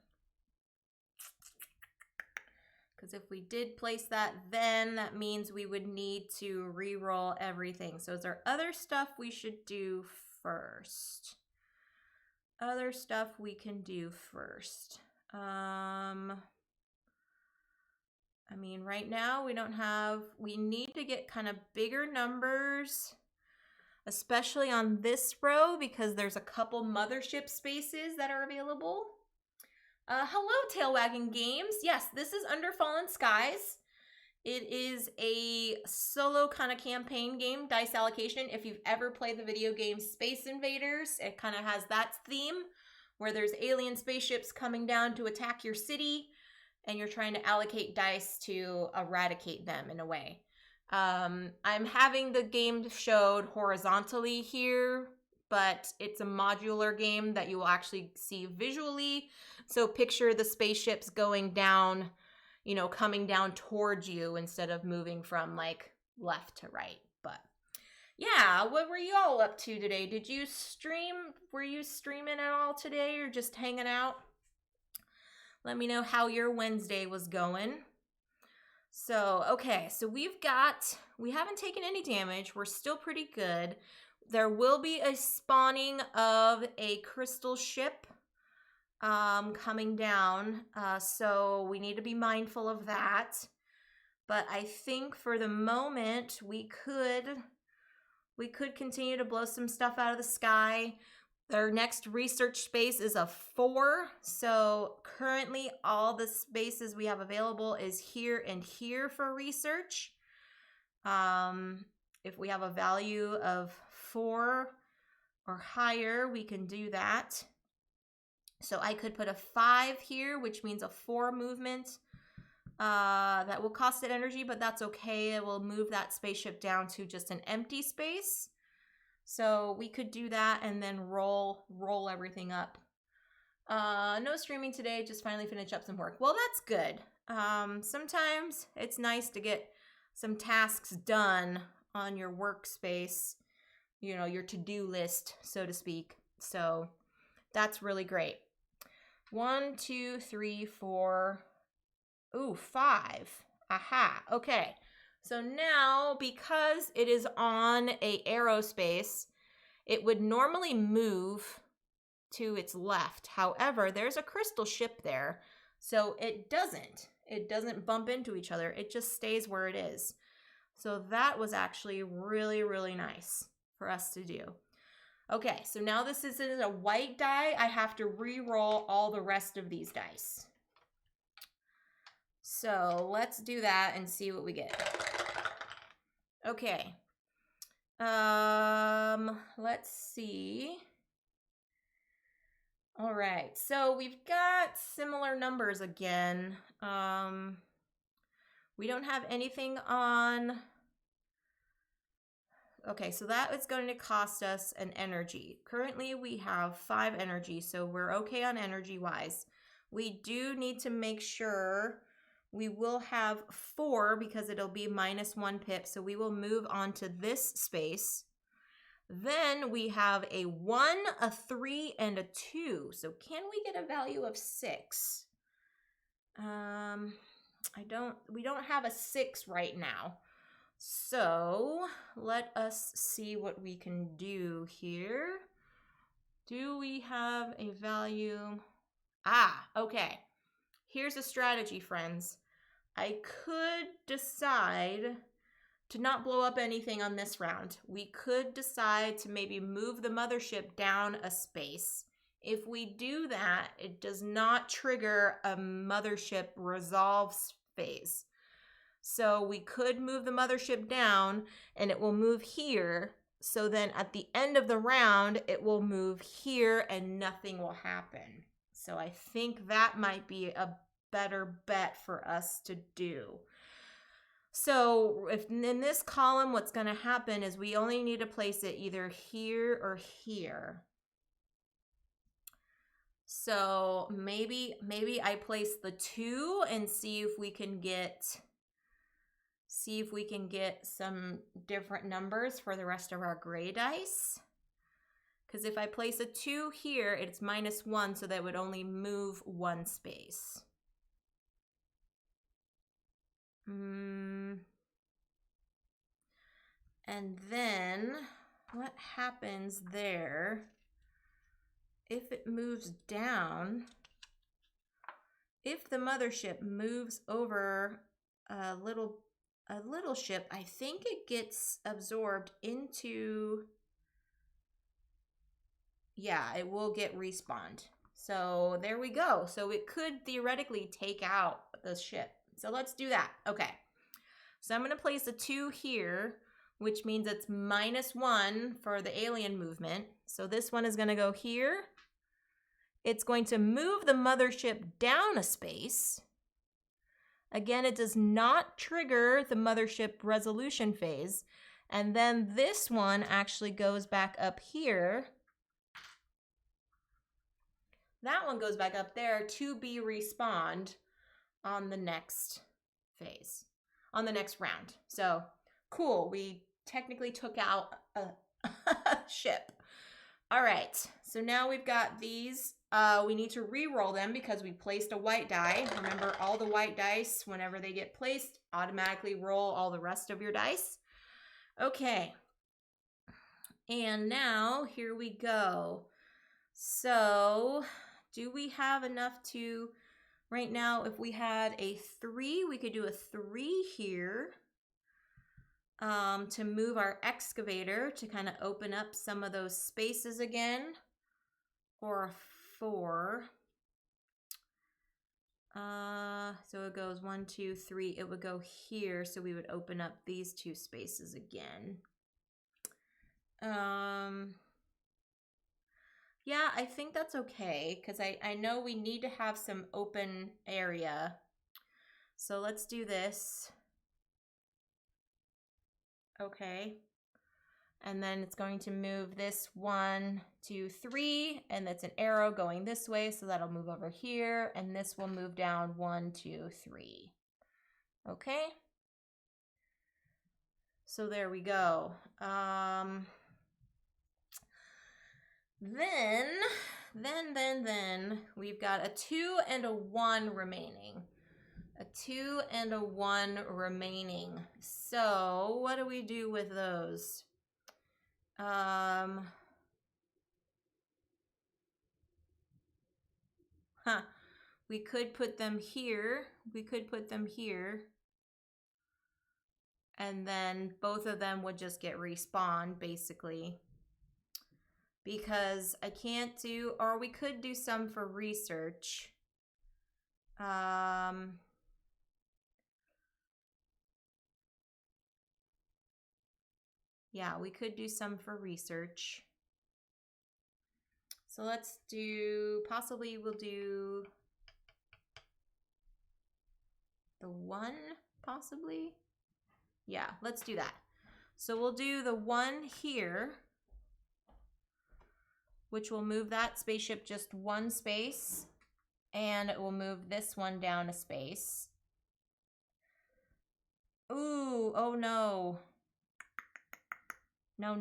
Because if we did place that, then that means we would need to re-roll everything. So is there other stuff we should do first? Other stuff we can do first. I mean, right now we need to get kind of bigger numbers, especially on this row, because there's a couple mothership spaces that are available. Hello, Tail Wagging Games. Yes, this is Under Fallen Skies. It is a solo kind of campaign game, dice allocation. If you've ever played the video game Space Invaders, it kind of has that theme where there's alien spaceships coming down to attack your city and you're trying to allocate dice to eradicate them in a way. I'm having the game showed horizontally here, but it's a modular game that you will actually see visually. So picture the spaceships going down, you know, coming down towards you instead of moving from like left to right. But yeah, what were you all up to today? Did you stream? Were you streaming at all today or just hanging out? Let me know how your Wednesday was going. So, okay, so we haven't taken any damage. We're still pretty good. There will be a spawning of a crystal ship coming down. So we need to be mindful of that. But I think for the moment, we could continue to blow some stuff out of the sky. Their next research space is a 4. So currently all the spaces we have available is here and here for research. If we have a value of 4 or higher, we can do that. So I could put a 5 here, which means a 4 movement. That will cost it energy, but that's okay. It will move that spaceship down to just an empty space. So we could do that and then roll everything up. No streaming today, just finally finish up some work. Well, that's good. Sometimes it's nice to get some tasks done on your workspace, you know, your to-do list, so to speak. So that's really great. 1, 2, 3, 4. Ooh, 5. Aha. Okay. So now, because it is on a aerospace, it would normally move to its left. However, there's a crystal ship there, so it doesn't bump into each other. It just stays where it is. So that was actually really, really nice for us to do. Okay, so now this is a white die. I have to re-roll all the rest of these dice. So let's do that and see what we get. Okay. Let's see. All right, so we've got similar numbers again. We don't have anything on. Okay, so that is going to cost us an energy. Currently, we have 5 energy, so we're okay on energy-wise. We do need to make sure we will have 4 because it'll be -1 pip, so we will move on to this space. Then we have a 1, a 3, and a 2. So can we get a value of 6? We don't have a 6 right now. So let us see what we can do here. Do we have a value? Okay. Here's a strategy, friends. I could decide to not blow up anything on this round. We could decide to maybe move the mothership down a space. If we do that, it does not trigger a mothership resolve phase. So we could move the mothership down and it will move here. So then at the end of the round, it will move here and nothing will happen. So I think that might be a better bet for us to do. So if in this column, what's going to happen is we only need to place it either here or here. So maybe I place the 2 and see if we can get some different numbers for the rest of our gray dice. Because if I place a 2 here, it's -1, so that would only move 1 space. And then what happens there if it moves down? If the mothership moves over a little ship, I think it gets absorbed into, yeah, it will get respawned. So there we go. So it could theoretically take out the ship. So let's do that. Okay. So I'm going to place a 2 here, which means it's -1 for the alien movement. So this one is going to go here. It's going to move the mothership down a space. Again, it does not trigger the mothership resolution phase. And then this one actually goes back up here. That one goes back up there to be respawned on the next phase, on the next round. So cool, we technically took out a ship. All right, so now we've got these. We need to re-roll them because we placed a white die. Remember, all the white dice, whenever they get placed, automatically roll all the rest of your dice. Okay, and now here we go. So do we have enough to, right now, if we had a 3, we could do a 3 here to move our excavator to kind of open up some of those spaces again, or a 4. So it goes 1, 2, 3. It would go here, so we would open up these 2 spaces again. Yeah, I think that's okay, because I know we need to have some open area. So let's do this. Okay. And then it's going to move this 1, 2, 3, and that's an arrow going this way, so that'll move over here, and this will move down 1, 2, 3. Okay. So there we go. Then we've got a 2 and a 1 remaining. A 2 and a 1 remaining. So what do we do with those? We could put them here. We could put them here. And then both of them would just get respawned, basically. Because I can't do, or we could do some for research. Yeah, we could do some for research. So let's do, possibly we'll do the 1, possibly. Yeah, let's do that. So we'll do the 1 here, which will move that spaceship just 1 space, and it will move this one down a space. Ooh, oh no. No,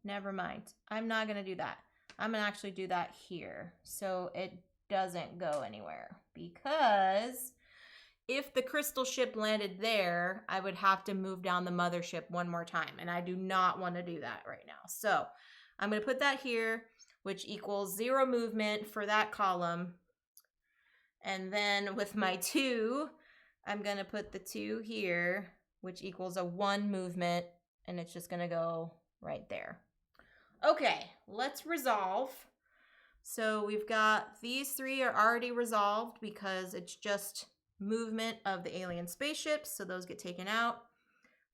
never mind. I'm not gonna do that. I'm gonna actually do that here, so it doesn't go anywhere, because if the crystal ship landed there, I would have to move down the mothership 1 more time, and I do not want to do that right now. So I'm going to put that here, which equals 0 movement for that column. And then with my 2, I'm going to put the 2 here, which equals a 1 movement, and it's just going to go right there. Okay, let's resolve. So we've got these 3 are already resolved because it's just movement of the alien spaceships, so those get taken out.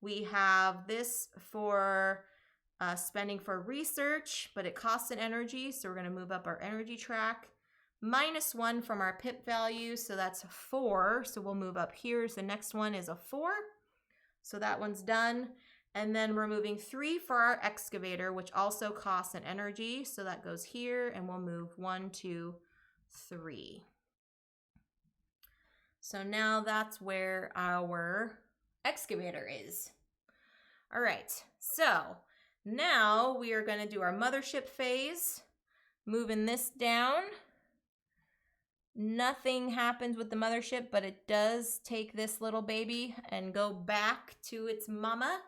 We have this for spending for research, but it costs an energy, so we're going to move up our energy track. -1 from our pip value, so that's a 4, so we'll move up here. So the next one is a 4, so that one's done. And then we're moving 3 for our excavator, which also costs an energy, so that goes here, and we'll move 1, 2, 3. So now that's where our excavator is. All right, so now we are going to do our mothership phase, moving this down. Nothing happens with the mothership, but it does take this little baby and go back to its mama.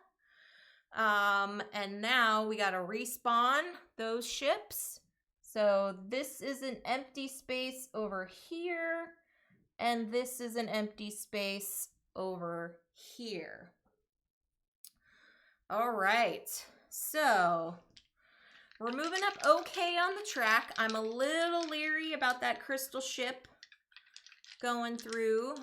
And now we got to respawn those ships. So this is an empty space over here. And this is an empty space over here. All right, so we're moving up okay on the track. I'm a little leery about that crystal ship going through.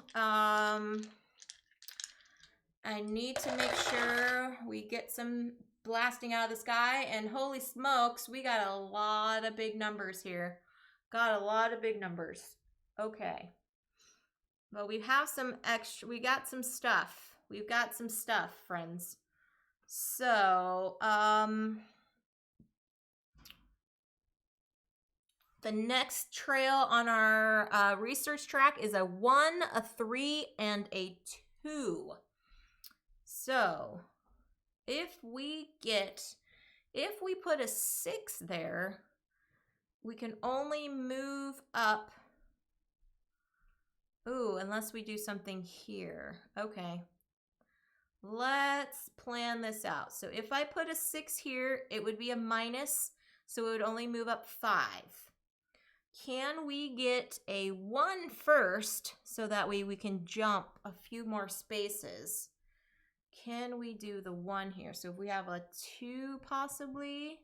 I need to make sure we get some blasting out of the sky. And holy smokes, we got a lot of big numbers here. Got a lot of big numbers. Okay. Well, we have some extra, we got some stuff. We've got some stuff, friends. So, the next trail on our research track is a 1, a 3, and a 2. So, if we put a 6 there, we can only move up. Ooh, unless we do something here. Okay. Let's plan this out. So if I put a 6 here, it would be a minus, so it would only move up 5. Can we get a 1 first so that way we can jump a few more spaces? Can we do the 1 here? So if we have a 2 possibly,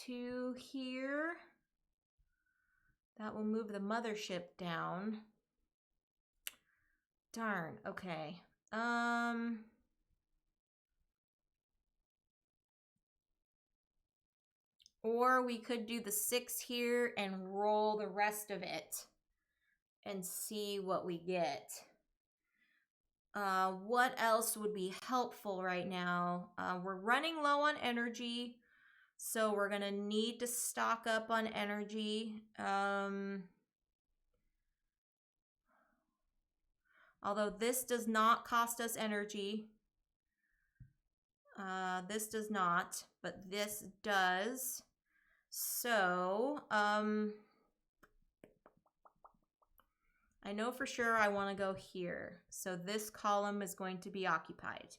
2 here, that will move the mothership down. Darn, okay. Or we could do the 6 here and roll the rest of it and see what we get. What else would be helpful right now? We're running low on energy, so we're gonna need to stock up on energy. Although this does not cost us energy. This does not, but this does. So, I know for sure I want to go here. So this column is going to be occupied.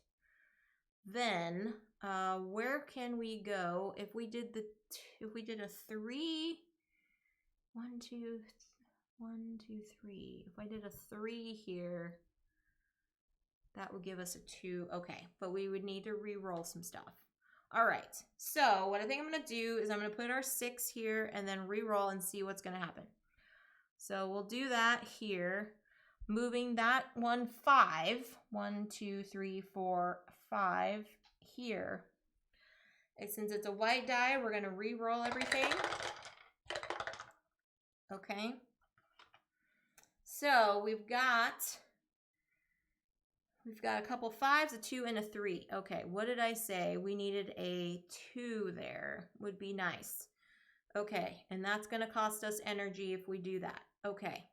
Then, where can we go if we did a 3? 1, 2, 1, 2, 3. If I did a 3 here, that would give us a 2. Okay, but we would need to re-roll some stuff. All right, so what I think I'm going to do is I'm going to put our 6 here and then re-roll and see what's going to happen. So we'll do that here, moving that 1, 5. 1, 2, 3, 4, 5 here. And since it's a white die, we're going to re-roll everything. Okay. So we've got a couple 5s, a 2, and a 3. Okay, what did I say? We needed a 2 there. Would be nice. Okay, and that's going to cost us energy if we do that. Okay,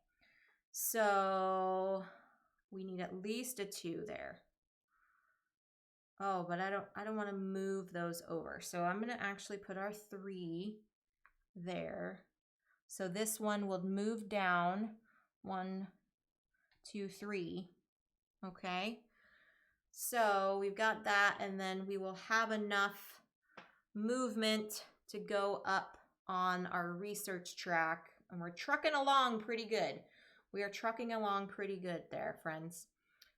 so we need at least a 2 there. Oh, but I don't want to move those over. So I'm going to actually put our 3 there. So this one will move down 1, 2, 3. Okay, so we've got that, and then we will have enough movement to go up on our research track, and we're trucking along pretty good. We are trucking along pretty good there, friends.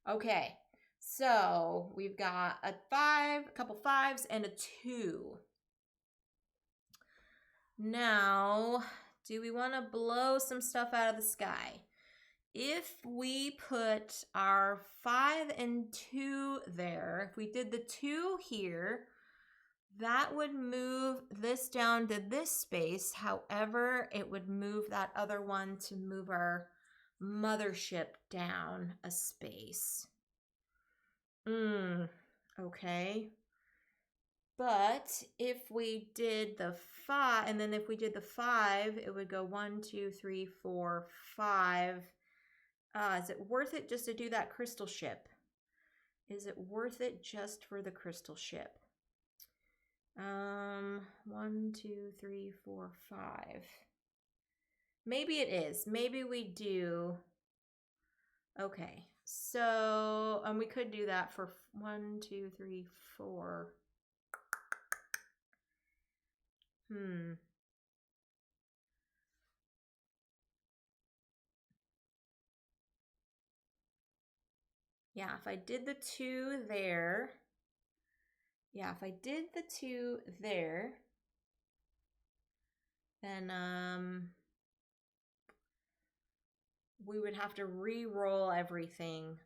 Okay, so we've got a 5, a couple 5s, and a 2. Now, do we want to blow some stuff out of the sky? If we put our 5 and 2 there, if we did the 2 here, that would move this down to this space. However, it would move that other one to move our mothership down a space. Okay. But if we did the 5, and then if we did the 5, it would go 1, 2, 3, 4, 5. Is it worth it just to do that crystal ship? Is it worth it just for the crystal ship? 1, 2, 3, 4, 5. Maybe it is. Maybe we do. Okay, so we could do that for 1, 2, 3, 4. Yeah, if I did the 2 there. Yeah, if I did the 2 there, then we would have to re-roll everything.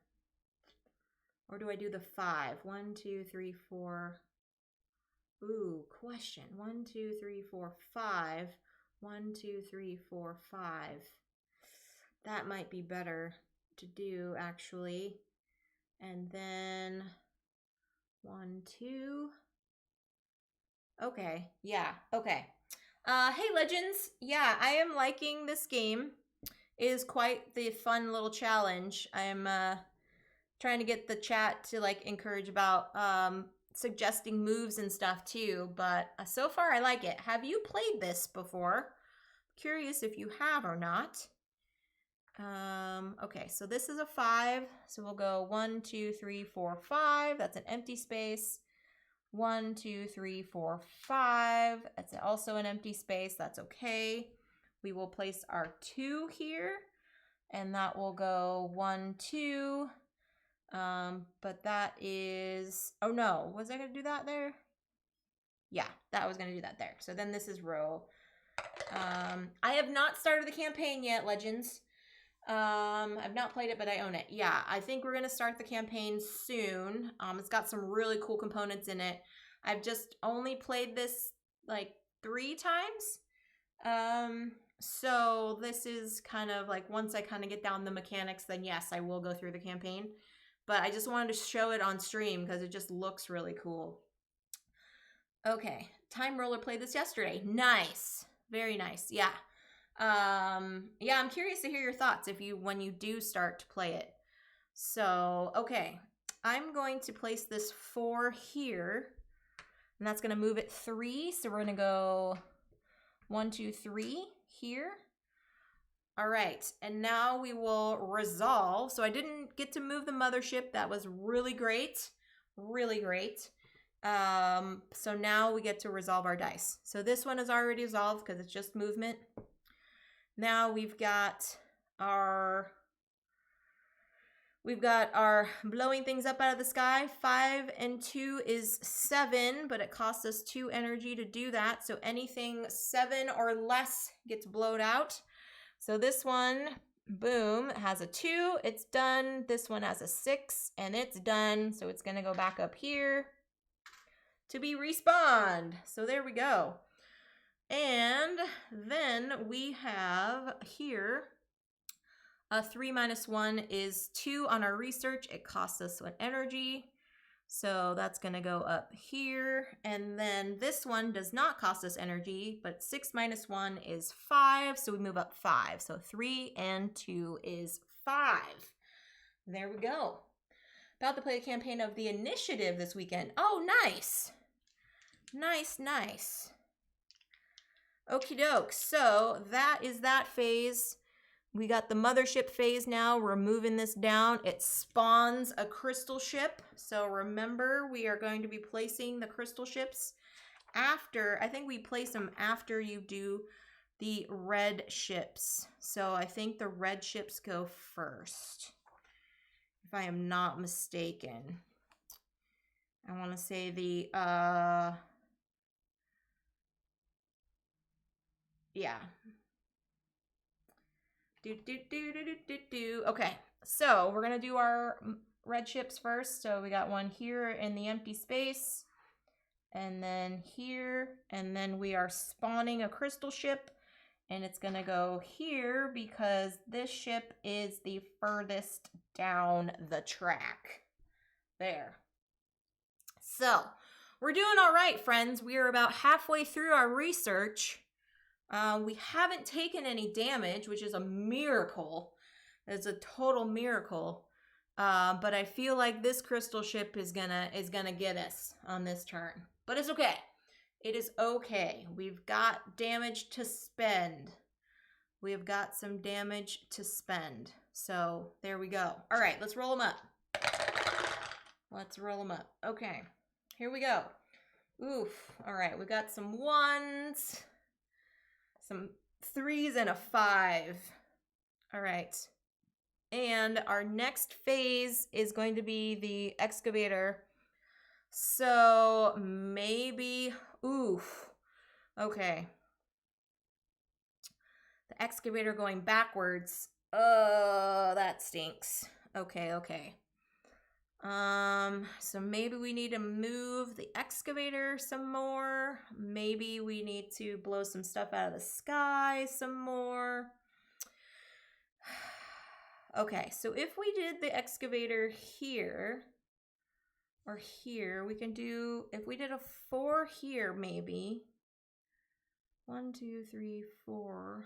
Or do I do the 5? 1, 2, 3, 4. Ooh, question. 1, 2, 3, 4, 5. 1, 2, 3, 4, 5. That might be better to do, actually. And then 1, 2. Okay, yeah, okay. Hey, Legends. Yeah, I am liking this game. It is quite the fun little challenge. I am trying to get the chat to like encourage about suggesting moves and stuff too, but so far I like it. Have you played this before? Curious if you have or not. Okay, so this is a 5. So we'll go 1, 2, 3, 4, 5. That's an empty space. 1, 2, 3, 4, 5. That's also an empty space. That's okay. We will place our 2 here, and that will go 1, 2. But that is, oh no, was I going to do that there? Yeah, that was going to do that there. So then this is row. I have not started the campaign yet, Legends. I've not played it, but I own it. Yeah, I think we're going to start the campaign soon. It's got some really cool components in it. I've just only played this like 3 times. So this is kind of like, once I kind of get down the mechanics, then yes, I will go through the campaign. But I just wanted to show it on stream because it just looks really cool. Okay, Time Roller played this yesterday. Nice. Very nice. Yeah. Yeah, I'm curious to hear your thoughts when you do start to play it. So, okay. I'm going to place this 4 here. And that's going to move it 3. So we're going to go 1, 2, 3 here. All right, and now we will resolve. So I didn't get to move the mothership. That was really great. Really great. So now we get to resolve our dice. So this one is already resolved because it's just movement. Now we've got our blowing things up out of the sky. 5 and 2 is 7, but it costs us 2 energy to do that. So anything 7 or less gets blowed out. So this one, boom, has a 2. It's done. This one has a 6, and it's done. So it's going to go back up here to be respawned. So there we go. And then we have here a 3 minus 1 is 2 on our research. It costs us 1 energy. So that's going to go up here. And then this one does not cost us energy, but 6 minus 1 is 5. So we move up 5. So 3 and 2 is 5. There we go. About to play a campaign of the initiative this weekend. Oh, nice. Nice, nice. Okie doke. So that is that phase. We got the mothership phase now. We're moving this down. It spawns a crystal ship. So remember, we are going to be placing the crystal ships after, I think we place them after you do the red ships. So I think the red ships go first, if I am not mistaken. I want to say the, yeah. Okay, so we're gonna do our red ships first. So we got one here in the empty space, and then here, and then we are spawning a crystal ship, and it's gonna go here because this ship is the furthest down the track. There. So we're doing all right, friends. We are about halfway through our research. We haven't taken any damage, which is a miracle. It's a total miracle. But I feel like this crystal ship is gonna get us on this turn. But it's okay. It is okay. We've got damage to spend. We have got some damage to spend. So there we go. All right, let's roll them up. Let's roll them up. Okay, here we go. Oof. All right, we got some 1s. Some 3s and a 5. All right. And our next phase is going to be the excavator. So maybe, oof. Okay. The excavator going backwards. Oh, that stinks. Okay, okay. So maybe we need to move the excavator some more. Maybe we need to blow some stuff out of the sky some more. Okay, so if we did the excavator here or here, we can do, if we did a 4 here, maybe 1, 2, 3, 4.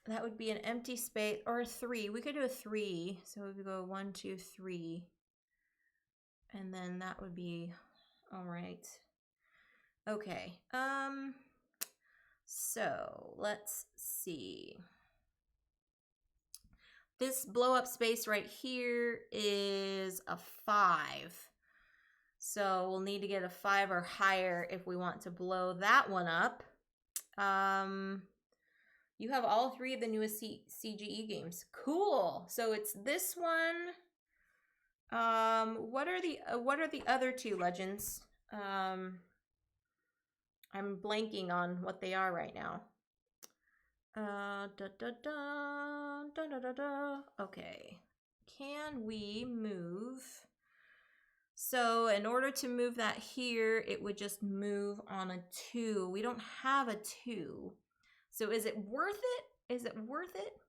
That would be an empty space, or a 3. We could do a 3. So we would go 1, 2, 3. And then that would be all right. Okay. So let's see. This blow up space right here is a 5. So we'll need to get a 5 or higher if we want to blow that one up. You have all 3 of the newest CGE games. Cool. So it's this one. What are the other 2 legends? I'm blanking on what they are right now. Okay. Can we move? So in order to move that here, it would just move on a 2. We don't have a 2. So is it worth it? Is it worth it?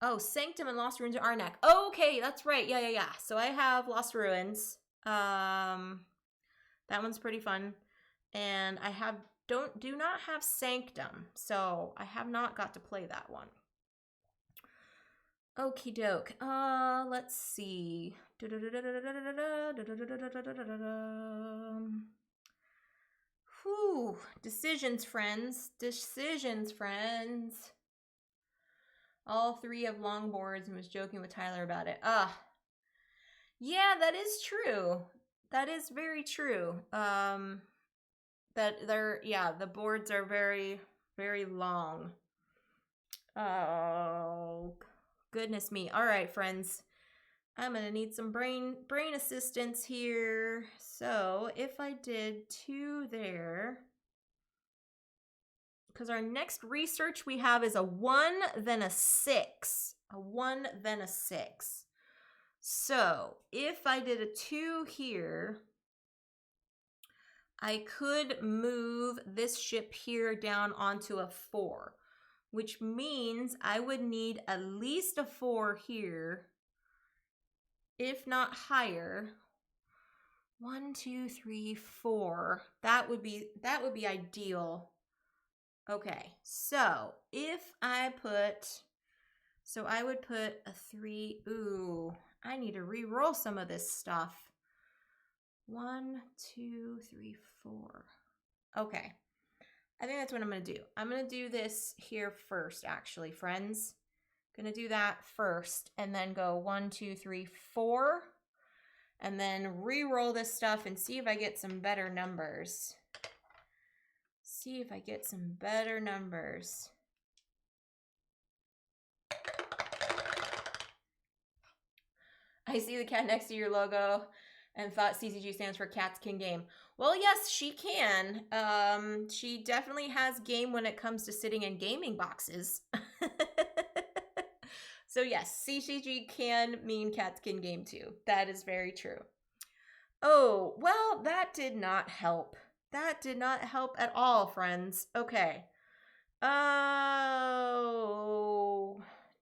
Oh, Sanctum and Lost Ruins are Arnak. Oh, okay, that's right. Yeah. So I have Lost Ruins. That one's pretty fun. And I do not have Sanctum. So I have not got to play that one. Okie doke. Let's see. Whew. Decisions, friends. Decisions, friends. All 3 have longboards and was joking with Tyler about it. Yeah, that is true. That is very true. The boards are very, very long. Oh, goodness me. All right, friends. I'm going to need some brain assistance here. So if I did 2 there, because our next research we have is a 1, then a 6. A 1, then a 6. So if I did a 2 here, I could move this ship here down onto a 4, which means I would need at least a 4 here, if not higher. 1, 2, 3, 4. That would be ideal. Okay, so if I put, so I would put a 3. Ooh, I need to re-roll some of this stuff. 1, 2, 3, 4. Okay, I think that's what I'm going to do. I'm going to do this here first, actually, friends. I'm going to do that first and then go 1, 2, 3, 4. And then re-roll this stuff and see if I get some better numbers. See if I get some better numbers. I see the cat next to your logo and thought CCG stands for Cats Can Game. Well, yes, she can. She definitely has game when it comes to sitting in gaming boxes. So yes, CCG can mean Cats Can Game too. That is very true. Oh, well, that did not help. That did not help at all, friends. Okay. Oh,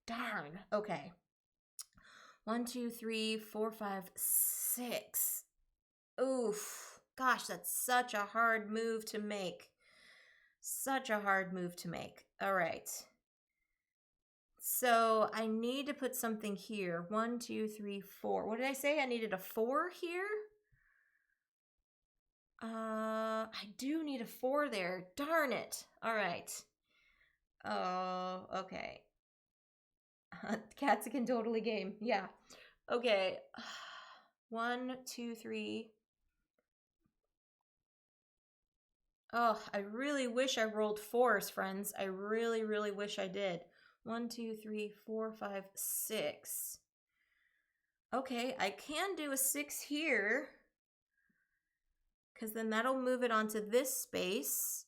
darn. Okay. 1, 2, 3, 4, 5, 6. Oof. Gosh, that's such a hard move to make. Such a hard move to make. All right. So I need to put something here. 1, 2, 3, 4. What did I say? I needed a 4 here? I do need a 4 there. Darn it. All right. Oh, okay. Cats can totally game. Yeah. Okay. 1, 2, 3. Oh, I really wish I rolled 4s, friends. I really, really wish I did. 1, 2, 3, 4, 5, 6. Okay, I can do a 6 here, because then that'll move it onto this space.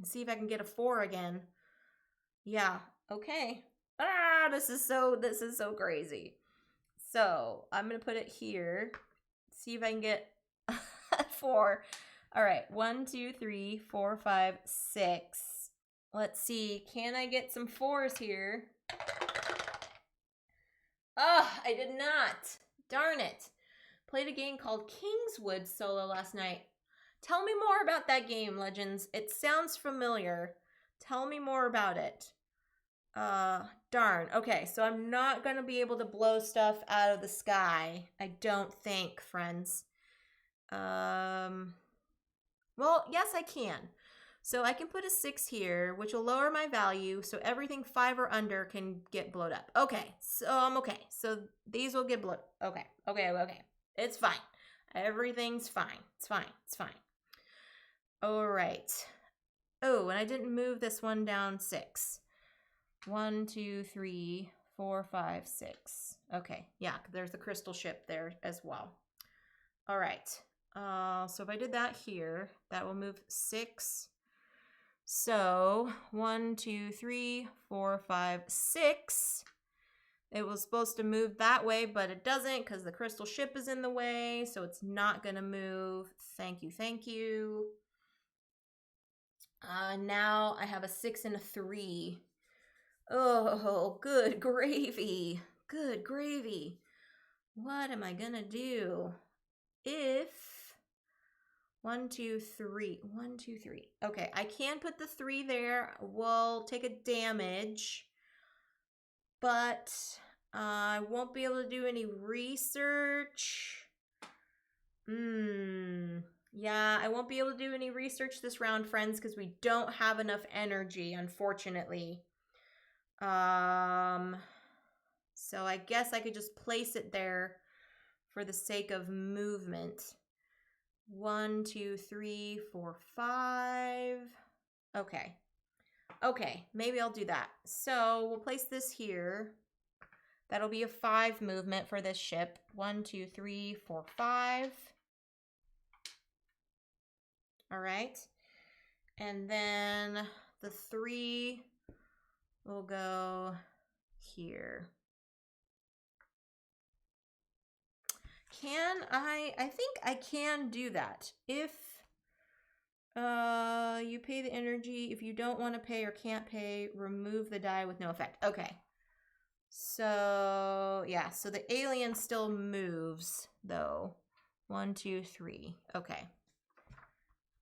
and see if I can get a 4 again. Yeah, okay. This is so crazy. So I'm gonna put it here. See if I can get 4. All right, 1, 2, 3, 4, 5, 6. Let's see, can I get some 4s here? I did not. Darn it. Played a game called Kingswood solo last night. Tell me more about that game, Legends. It sounds familiar. Tell me more about it. Darn. Okay, so I'm not going to be able to blow stuff out of the sky. I don't think, friends. Well, yes, I can. So I can put a 6 here, which will lower my value, so everything 5 or under can get blowed up. Okay, so I'm okay. So these will get blowed. Okay. It's fine. Everything's fine. It's fine. All right. Oh, and I didn't move this one down 6. 1, 2, 3, 4, 5, 6. Okay, yeah, there's the crystal ship there as well. All right. So if I did that here, that will move 6. So 1, 2, 3, 4, 5, 6. It was supposed to move that way, but it doesn't because the crystal ship is in the way, so it's not going to move. Thank you. Now I have a 6 and a 3. Oh, good gravy. What am I going to do? If 1, 2, 3. Okay, I can put the 3 there. We'll take a damage, but I won't be able to do any research. Yeah, I won't be able to do any research this round, friends, because we don't have enough energy, unfortunately. So I guess I could just place it there for the sake of movement. 1, 2, 3, 4, 5. Okay, maybe I'll do that. So we'll place this here. That'll be a 5 movement for this ship. 1, 2, 3, 4, 5. All right. And then the 3 will go here. I think I can do that. If you pay the energy, if you don't want to pay or can't pay, remove the die with no effect. Okay. So, yeah, so the alien still moves, though. 1, 2, 3. Okay.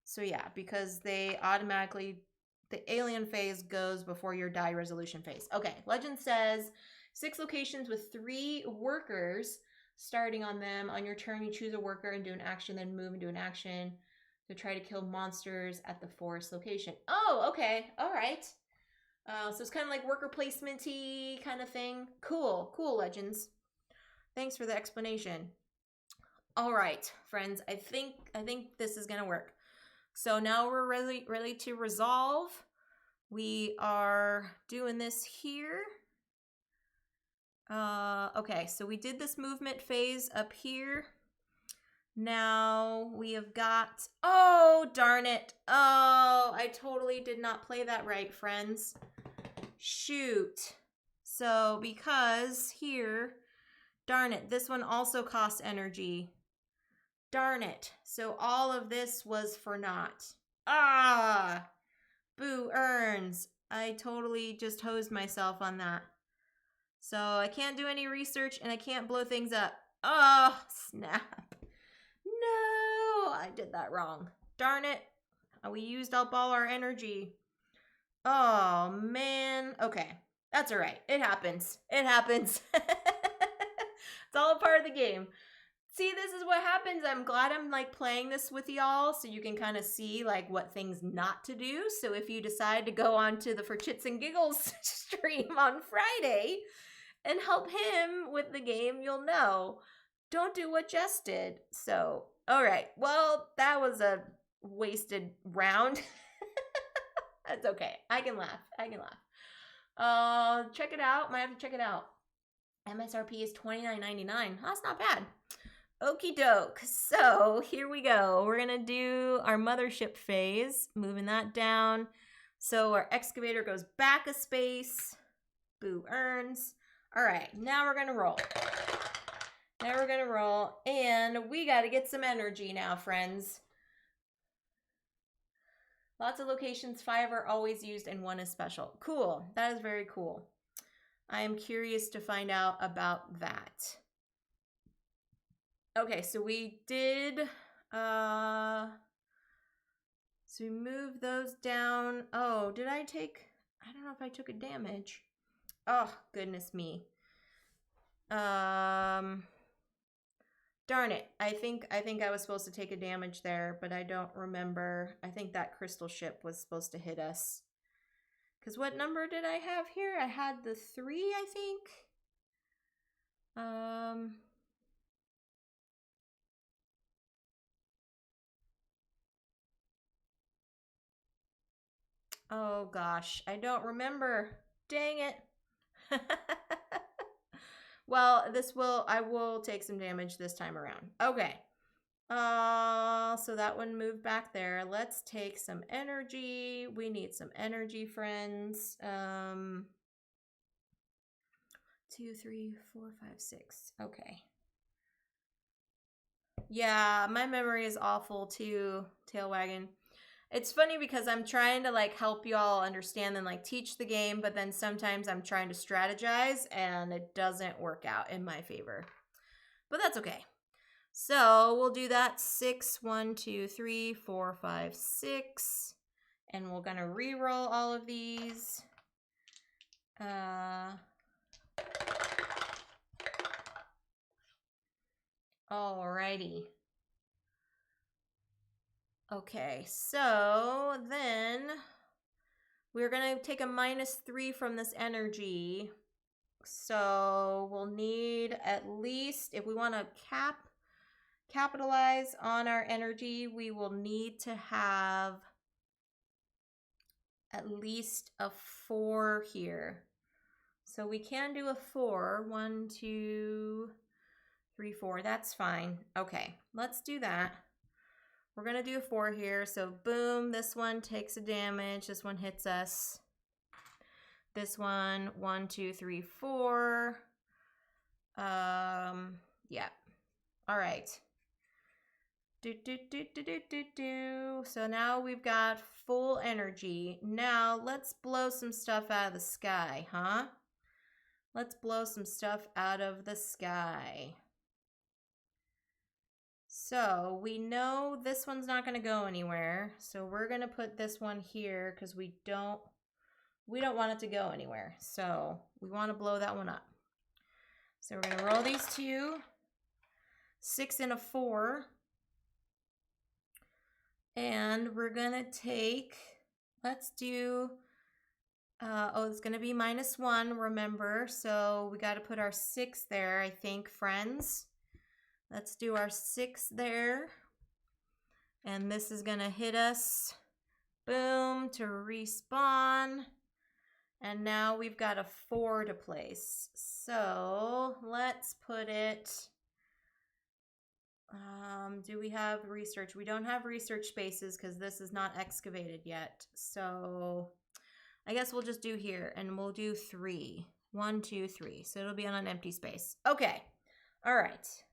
So, yeah, because they automatically, the alien phase goes before your die resolution phase. Okay, legend says 6 locations with 3 workers starting on them. On your turn, you choose a worker and do an action, then move and do an action to try to kill monsters at the forest location. Oh, okay. All right. So it's kind of like worker placement-y kind of thing. Cool, Legends. Thanks for the explanation. All right, friends. I think this is gonna work. So now we're ready to resolve. We are doing this here. Okay, so we did this movement phase up here. Now we have got, oh, darn it. Oh, I totally did not play that right, friends. Shoot. So because here, darn it, this one also costs energy. Darn it. So all of this was for naught. Boo earns. I totally just hosed myself on that. So I can't do any research and I can't blow things up. Oh, snap. No, I did that wrong. Darn it. We used up all our energy. Oh, man. Okay. That's all right. It happens. It's all a part of the game. See, this is what happens. I'm glad I'm like playing this with y'all so you can kind of see like what things not to do. So if you decide to go on to the For Chits and Giggles stream on Friday and help him with the game, you'll know. Don't do what Jess did. So, all right. Well, that was a wasted round. That's okay. I can laugh. Check it out. Might have to check it out. MSRP is $29.99. That's not bad. Okie doke. So here we go. We're going to do our mothership phase, moving that down. So our excavator goes back a space. Boo earns. All right, now we're gonna roll. Now we're gonna roll, and we gotta get some energy now, friends. Lots of locations, 5 are always used and 1 is special. Cool, that is very cool. I am curious to find out about that. Okay, so we did, so we moved those down. Oh, did I take, I don't know if I took a damage. Oh, goodness me. Darn it. I think I was supposed to take a damage there, but I don't remember. I think that crystal ship was supposed to hit us. Because what number did I have here? I had the 3, I think. Oh gosh, I don't remember. Dang it. Well, I will take some damage this time around. Okay. So that one moved back there. Let's take some energy. We need some energy, friends. 2, 3, 4, 5, 6. Okay. Yeah, my memory is awful too, Tailwagon. It's funny because I'm trying to like help y'all understand and like teach the game, but then sometimes I'm trying to strategize and it doesn't work out in my favor. But that's okay. So we'll do that 6, 1, 2, 3, 4, 5, 6. And we're gonna re-roll all of these. Alrighty. Okay, so then we're going to take a -3 from this energy. So we'll need at least, if we want to capitalize on our energy, we will need to have at least a 4 here. So we can do a 4. 1, 2, 3, 4. That's fine. Okay, let's do that. We're going to do a 4 here. So boom, this one takes a damage. This one hits us. This one, 1, 2, 3, 4. Yeah. All right. So now we've got full energy. Now let's blow some stuff out of the sky, huh? Let's blow some stuff out of the sky. So we know this one's not going to go anywhere. So we're going to put this one here because we don't want it to go anywhere. So we want to blow that one up. So we're going to roll these 2. 6 and a 4. And we're going to take, let's do, it's going to be -1, remember. So we got to put our 6 there, I think, friends. Let's do our 6 there. And this is going to hit us, boom, to respawn. And now we've got a 4 to place. So let's put it, do we have research? We don't have research spaces because this is not excavated yet. So I guess we'll just do here and we'll do 3. 1, 2, 3. So it'll be on an empty space. Okay. All right.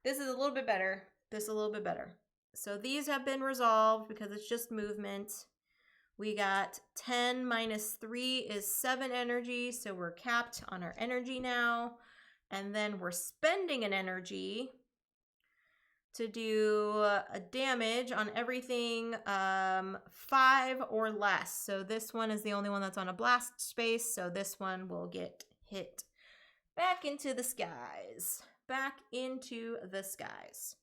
This is a little bit better. This is a little bit better. So these have been resolved because it's just movement. We got 10 - 3 is 7 energy. So we're capped on our energy now. And then we're spending an energy to do a damage on everything 5 or less. So this one is the only one that's on a blast space. So this one will get hit back into the skies. Back into the skies.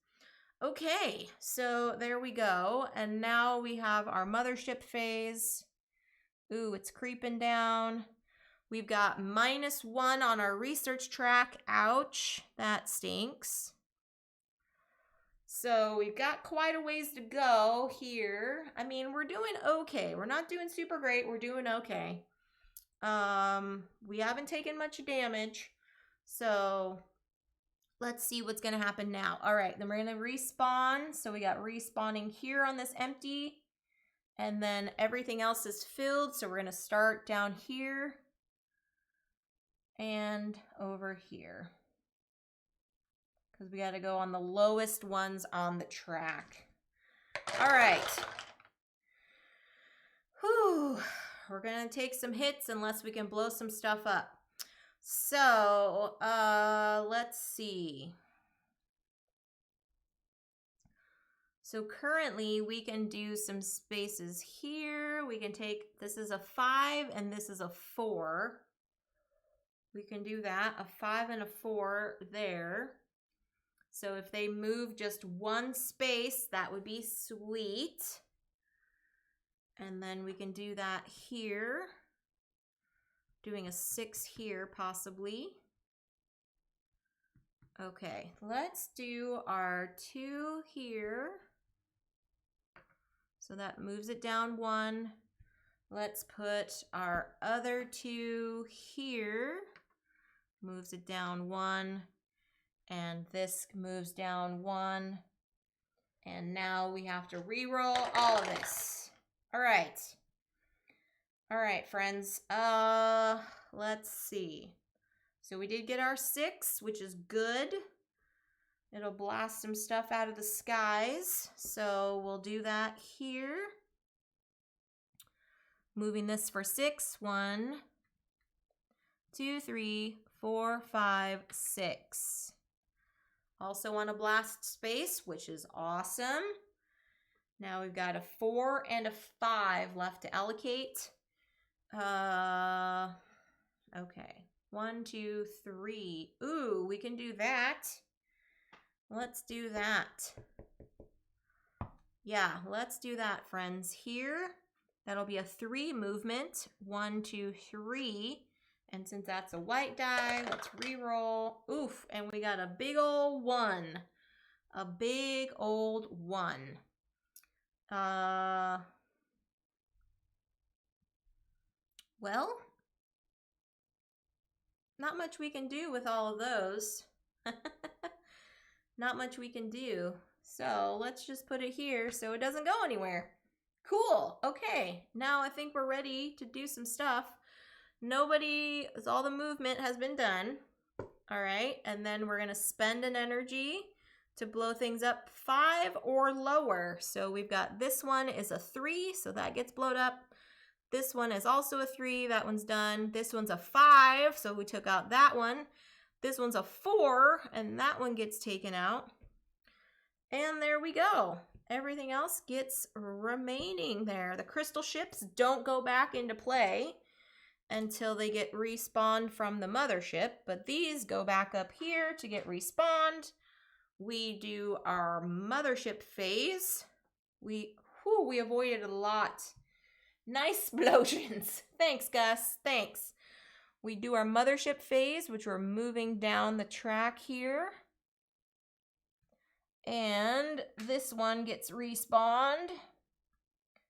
Okay, so there we go. And now we have our mothership phase. Ooh, it's creeping down. We've got -1 on our research track. Ouch, that stinks. So we've got quite a ways to go here. I mean, we're doing okay. We're not doing super great. We're doing okay. We haven't taken much damage. So let's see what's going to happen now. All right, then we're going to respawn. So we got respawning here on this empty. And then everything else is filled. So we're going to start down here and over here, because we got to go on the lowest ones on the track. All right. Whew. We're going to take some hits unless we can blow some stuff up. So, let's see. So currently we can do some spaces here. We can take, this is a 5 and this is a 4. We can do that, a 5 and a 4 there. So if they move just one space, that would be sweet. And then we can do that here. Doing a 6 here possibly. Okay, let's do our 2 here. So that moves it down 1. Let's put our other 2 here. Moves it down 1. And this moves down 1. And now we have to re-roll all of this. All right. All right, friends. Let's see. So we did get our 6, which is good. It'll blast some stuff out of the skies. So we'll do that here. Moving this for 6. 1, 2, 3, 4, 5, 6. Also on a blast space, which is awesome. Now we've got a 4 and a 5 left to allocate. Okay. 1, 2, 3. Ooh, we can do that. Let's do that. Yeah, let's do that, friends. Here, that'll be a 3 movement. 1, 2, 3. And since that's a white die, let's re-roll. Oof, and we got a big old 1. A big old 1. Well, not much we can do with all of those. Not much we can do. So let's just put it here so it doesn't go anywhere. Cool. Okay. Now I think we're ready to do some stuff. All the movement has been done. All right. And then we're going to spend an energy to blow things up 5 or lower. So we've got this one is a 3. So that gets blown up. This one is also a 3. That one's done. This one's a 5. So we took out that one. This one's a 4, and that one gets taken out. And there we go. Everything else gets remaining there. The crystal ships don't go back into play until they get respawned from the mothership, but these go back up here to get respawned. We do our mothership phase. We avoided a lot. Nice explosions. Thanks, Gus. Thanks. We do our mothership phase, which we're moving down the track here. And this one gets respawned.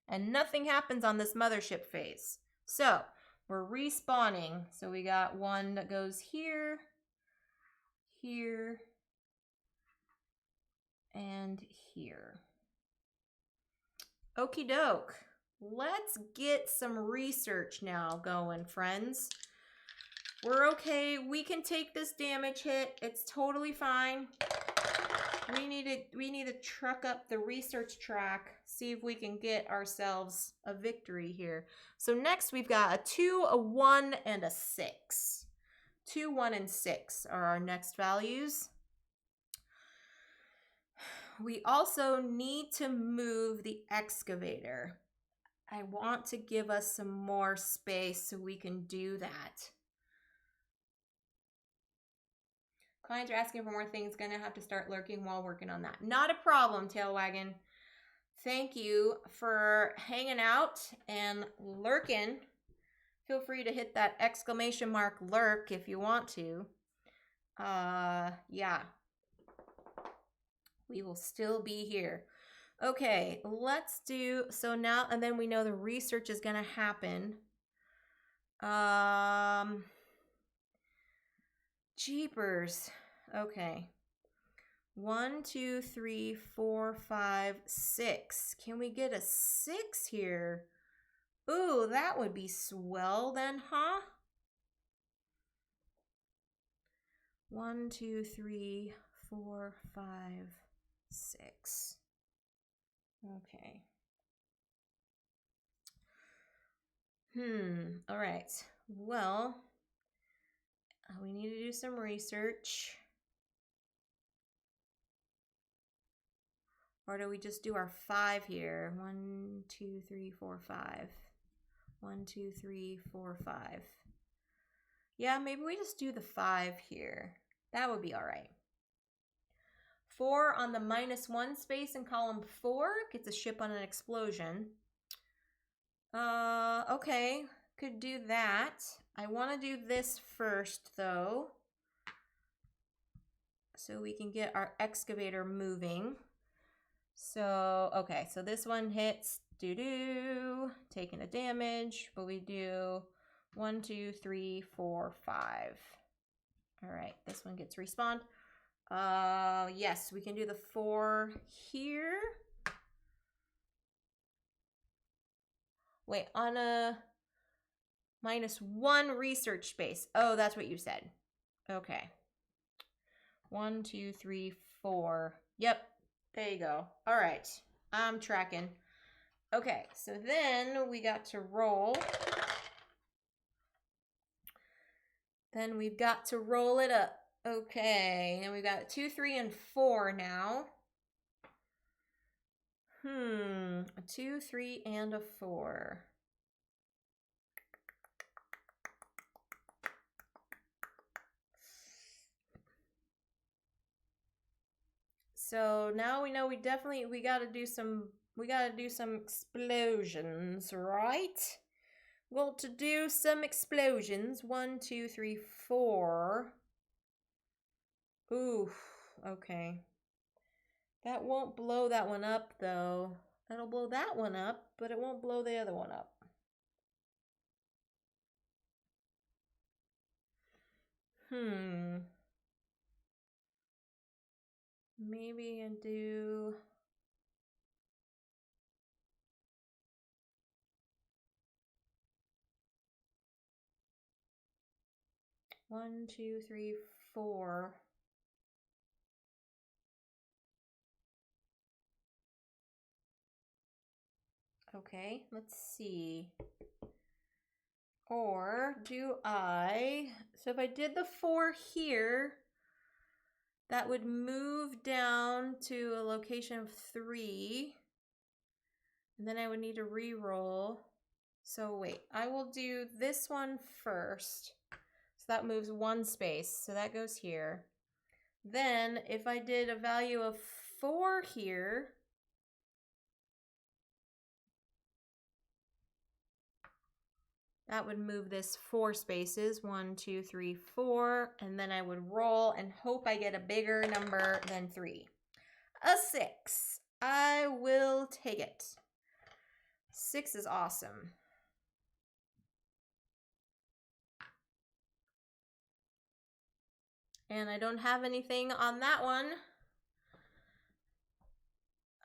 And nothing happens on this mothership phase. So we're respawning. So we got one that goes here, here, and here. Okie doke. Let's get some research now going, friends. We're okay. We can take this damage hit. It's totally fine. We need to truck up the research track, see if we can get ourselves a victory here. So next we've got a 2, a 1, and a 6. 2, 1, and 6 are our next values. We also need to move the excavator. I want to give us some more space so we can do that. Clients are asking for more things. Gonna have to start lurking while working on that. Not a problem, Tailwagon. Thank you for hanging out and lurking. Feel free to hit that exclamation mark lurk if you want to. Yeah. We will still be here. Okay, let's do, so now, and then we know the research is gonna happen. Jeepers. Okay. 1, 2, 3, 4, 5, 6. Can we get a 6 here? Ooh, that would be swell then, huh? 1, 2, 3, 4, 5, 6. Okay. All right. Well, we need to do some research. Or do we just do our 5 here? 1, 2, 3, 4, 5. 1, 2, 3, 4, 5. Yeah, maybe we just do the 5 here. That would be all right. 4 on the -1 space in column 4 gets a ship on an explosion. Okay, could do that. I want to do this first though, so we can get our excavator moving. So, okay, so this one hits, taking a damage, but we do 1, 2, 3, 4, 5. All right, this one gets respawned. Yes, we can do the 4 here. Wait, on a -1 research space. Oh, that's what you said. Okay. 1, 2, 3, 4. Yep, there you go. All right, I'm tracking. Okay, so then we got to roll. Then we've got to roll it up. Okay, and we've got 2, 3, and 4 now. A 2, 3, and a 4. So now we know we gotta do some explosions, right? Well, to do some explosions, 1, 2, 3, 4. Ooh, okay. That won't blow that one up though. That'll blow that one up, but it won't blow the other one up. Maybe I do... One, 2, 3, 4. Okay, let's see. Or do I... So if I did the 4 here, that would move down to a location of 3. And then I would need to re-roll. So wait, I will do this one first. So that moves 1 space. So that goes here. Then if I did a value of 4 here, that would move this 4 spaces. 1, 2, 3, 4. And then I would roll and hope I get a bigger number than 3. A 6. I will take it. 6 is awesome. And I don't have anything on that one.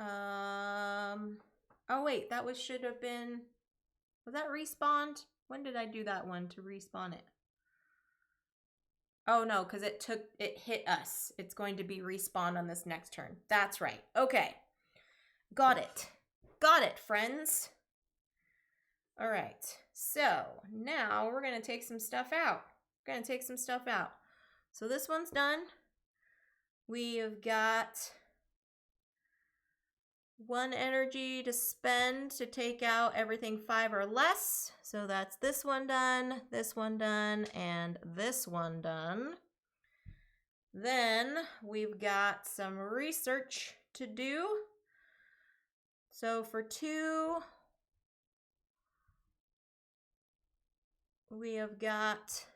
Oh wait, that should have been... Was that respawned? When did I do that one to respawn it? Oh no, because it hit us. It's going to be respawned on this next turn. That's right. Okay. Got it. Got it, friends. All right. So now we're going to take some stuff out. So this one's done. We have got 1 energy to spend to take out everything 5 or less. So that's this one done, and this one done. Then we've got some research to do. So for 2, we have got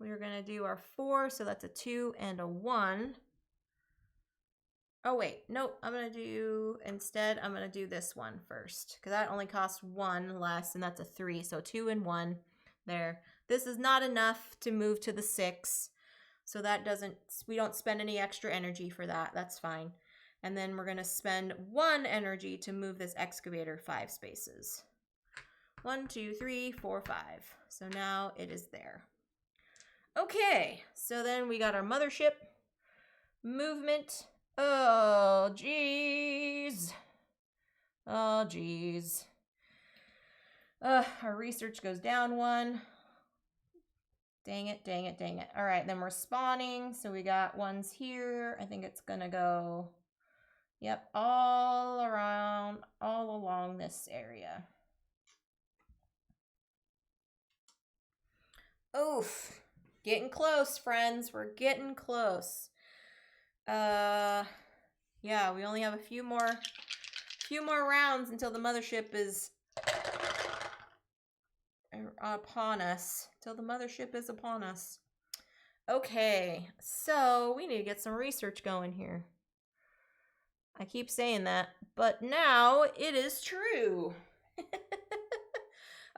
we're going to do our 4, so that's a 2 and a 1. Oh wait, nope, I'm going to do this one first, because that only costs 1 less, and that's a 3, so 2 and 1 there. This is not enough to move to the 6, So that doesn't, we don't spend any extra energy for that. That's fine. And then we're going to spend 1 energy to move this excavator 5 spaces. 1, 2, 3, 4, 5. So now it is there. Okay, so then we got our mothership movement. Oh, geez. Oh, geez. Our research goes down 1. Dang it, dang it, dang it. All right, then we're spawning. So we got ones here. I think it's going to go, yep, all around, all along this area. Oof. Getting close, friends. We're getting close. Yeah, we only have a few more rounds until the mothership is upon us. Till the mothership is upon us. Okay, so we need to get some research going here. I keep saying that, but now it is true.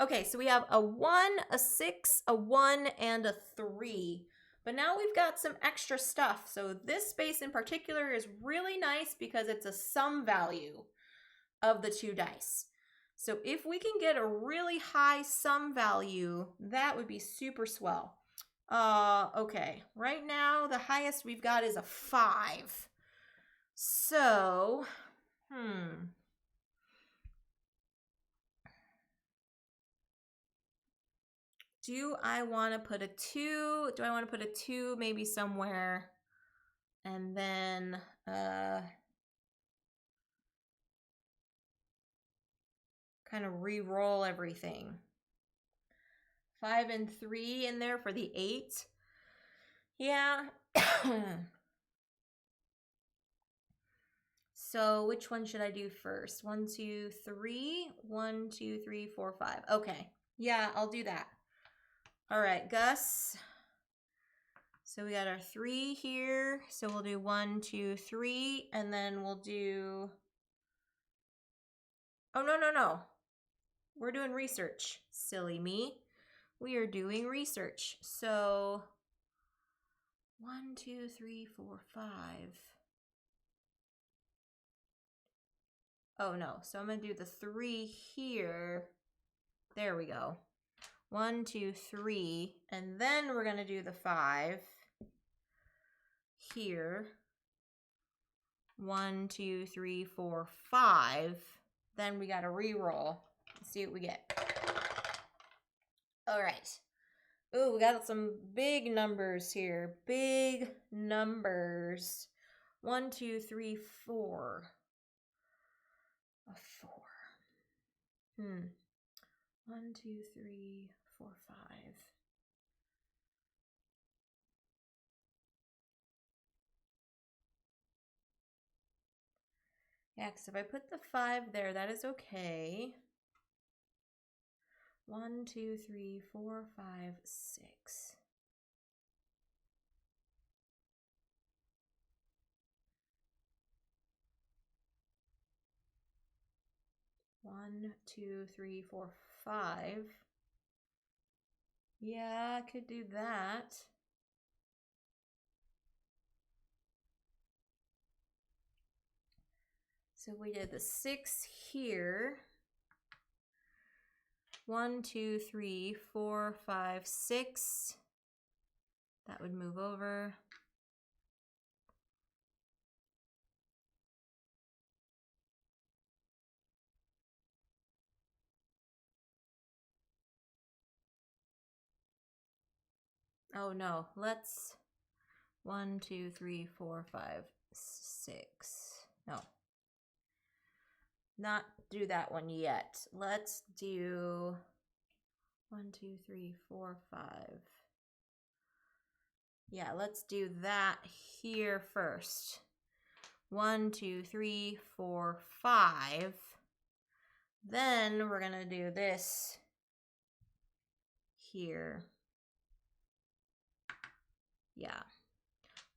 Okay, so we have a 1, a 6, a 1, and a 3. But now we've got some extra stuff. So this space in particular is really nice because it's a sum value of the 2 dice. So if we can get a really high sum value, that would be super swell. Okay, right now the highest we've got is a 5. So, do I want to put a 2? Do I want to put a 2 maybe somewhere and then kind of re-roll everything? 5 and 3 in there for the 8. Yeah. So which one should I do first? 1, 2, 3. 1, 2, 3, 4, 5. Okay. Yeah, I'll do that. All right, Gus. So we got our 3 here. So we'll do 1, 2, 3, and then we'll do. Oh, no. We're doing research. Silly me. We are doing research. So 1, 2, 3, 4, 5. Oh, no. So I'm going to do the 3 here. There we go. 1, 2, 3. And then we're going to do the 5 here. 1, 2, 3, 4, 5. Then we got to re-roll. Let's see what we get. All right. Ooh, we got some big numbers here. Big numbers. 1, 2, 3, 4. A 4. 1, 2, 3, 4, 5. Yeah, because if I put the 5 there, that is okay. 1, 2, 3, 4, 5, 6. 1, 2, 3, 4, 5. Yeah, I could do that. So we did the 6 here. 1, 2, 3, 4, 5, 6. That would move over. Oh no, let's 1, 2, 3, 4, 5, 6. No, not do that one yet. Let's do 1, 2, 3, 4, 5. Yeah, let's do that here first. 1, 2, 3, 4, 5. Then we're gonna do this here. Yeah.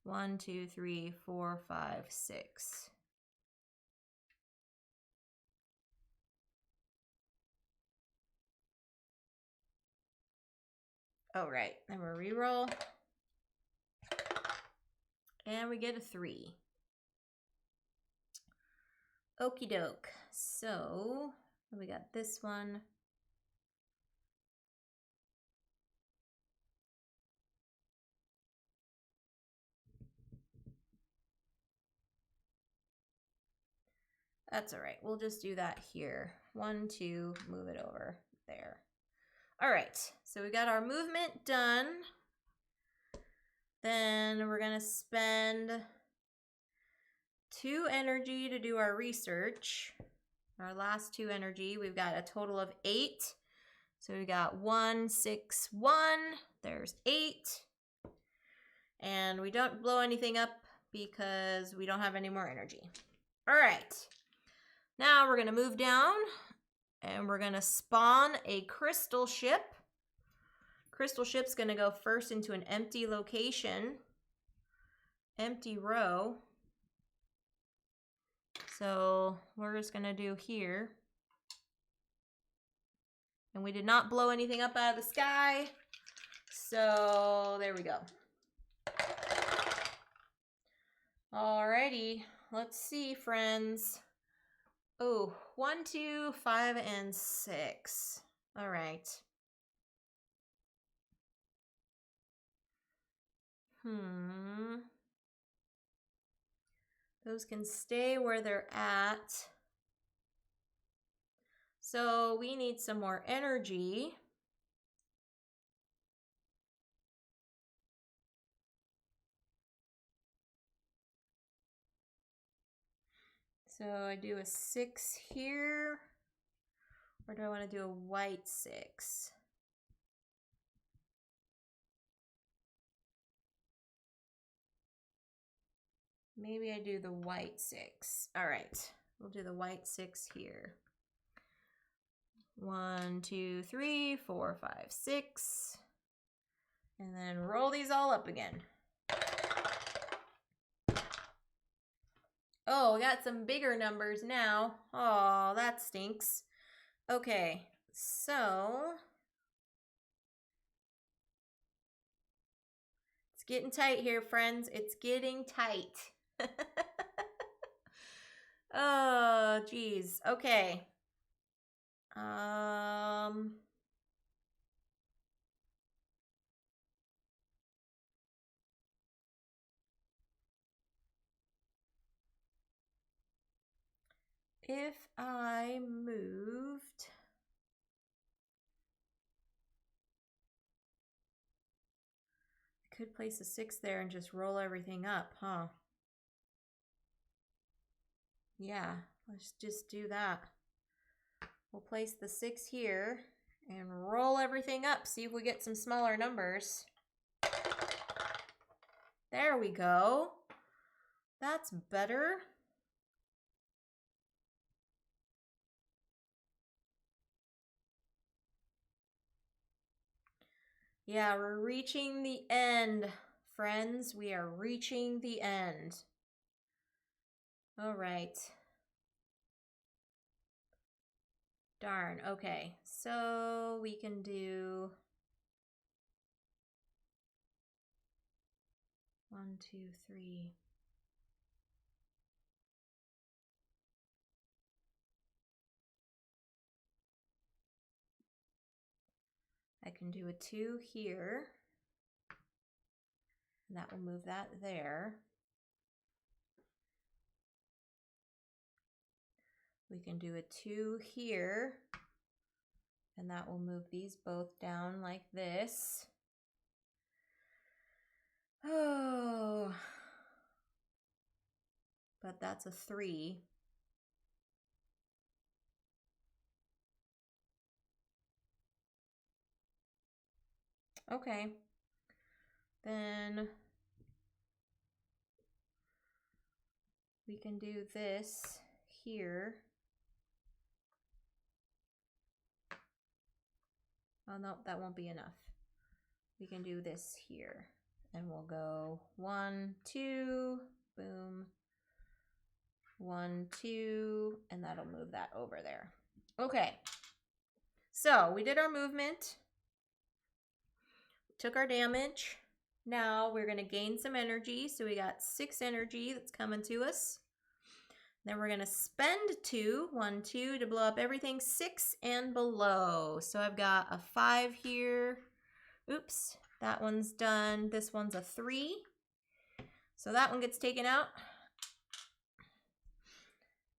1, 2, 3, 4, 5, 6. All right, then we'll re-roll. And we get a 3. Okie doke. So we got this one. That's all right. We'll just do that here. 1, 2, move it over there. All right. So we got our movement done. Then we're going to spend 2 energy to do our research. Our last 2 energy. We've got a total of 8. So we got 1, 6, 1. There's 8. And we don't blow anything up because we don't have any more energy. All right. Now we're going to move down and we're going to spawn a crystal ship. Crystal ship's going to go first into an empty location, empty row. So we're just going to do here. And we did not blow anything up out of the sky. So there we go. Alrighty, let's see, friends. Oh, 1, 2, 5, and 6. All right. Those can stay where they're at. So we need some more energy. So I do a 6 here, or do I want to do a white 6? Maybe I do the white 6. All right, we'll do the white 6 here. 1, 2, 3, 4, 5, 6. And then roll these all up again. Oh, we got some bigger numbers now. Oh, that stinks. Okay, so it's getting tight here, friends. It's getting tight. Oh, geez. Okay. If I moved, I could place a 6 there and just roll everything up, huh? Yeah, let's just do that. We'll place the 6 here and roll everything up. See if we get some smaller numbers. There we go. That's better. Yeah, we're reaching the end, friends. We are reaching the end. All right. Darn, okay. So we can do 1, 2, 3. I can do a 2 here. And that will move that there. We can do a 2 here. And that will move these both down like this. Oh. But that's a 3. Okay. Then we can do this here. Oh, no, that won't be enough. We can do this here. And we'll go 1, 2, boom. 1, 2, and that'll move that over there. Okay. So we did our movement. Took our damage. Now we're going to gain some energy. So we got 6 energy that's coming to us. Then we're going to spend 2, 1, 2 to blow up everything 6 and below. So I've got a 5 here. Oops, that one's done. This one's a 3. So that one gets taken out.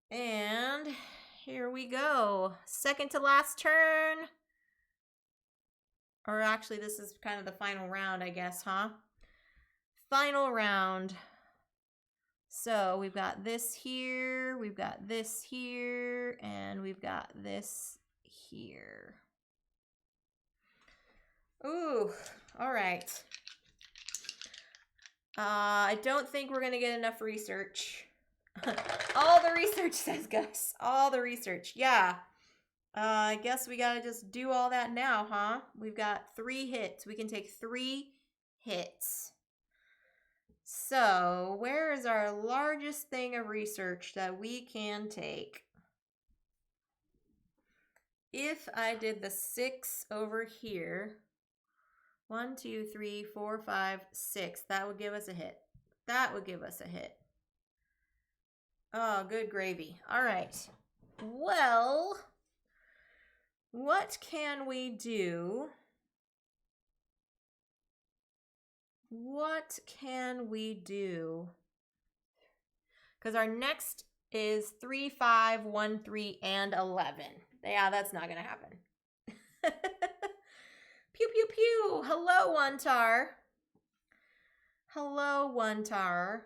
And here we go. Second to last turn. Or actually, this is kind of the final round, I guess, huh? Final round. So we've got this here, we've got this here, and we've got this here. Ooh, all right. I don't think we're going to get enough research. All the research, says Gus. All the research, yeah. I guess we got to just do all that now, huh? We've got 3 hits. We can take 3 hits. So, where is our largest thing of research that we can take? If I did the 6 over here, 1, 2, 3, 4, 5, 6, that would give us a hit. That would give us a hit. Oh, good gravy. All right. Well, what can we do? What can we do? Because our next is 3, 5, 1, 3, and 11. Yeah, that's not going to happen. Pew, pew, pew. Hello, One-Tar. Hello, One-Tar.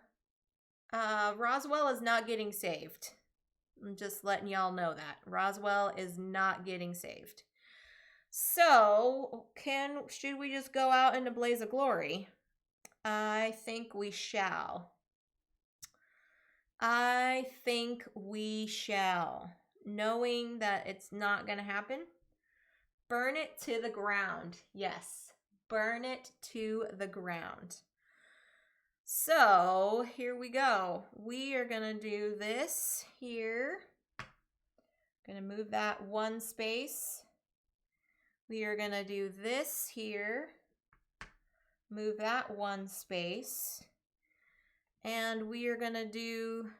Roswell is not getting saved. I'm just letting y'all know that. Roswell is not getting saved. So, should we just go out into blaze of glory? I think we shall. I think we shall. Knowing that it's not going to happen. Burn it to the ground. Yes. Burn it to the ground. So, here we go. We are going to do this here. Going to move that 1 space. We are going to do this here. Move that 1 space. And we are going to do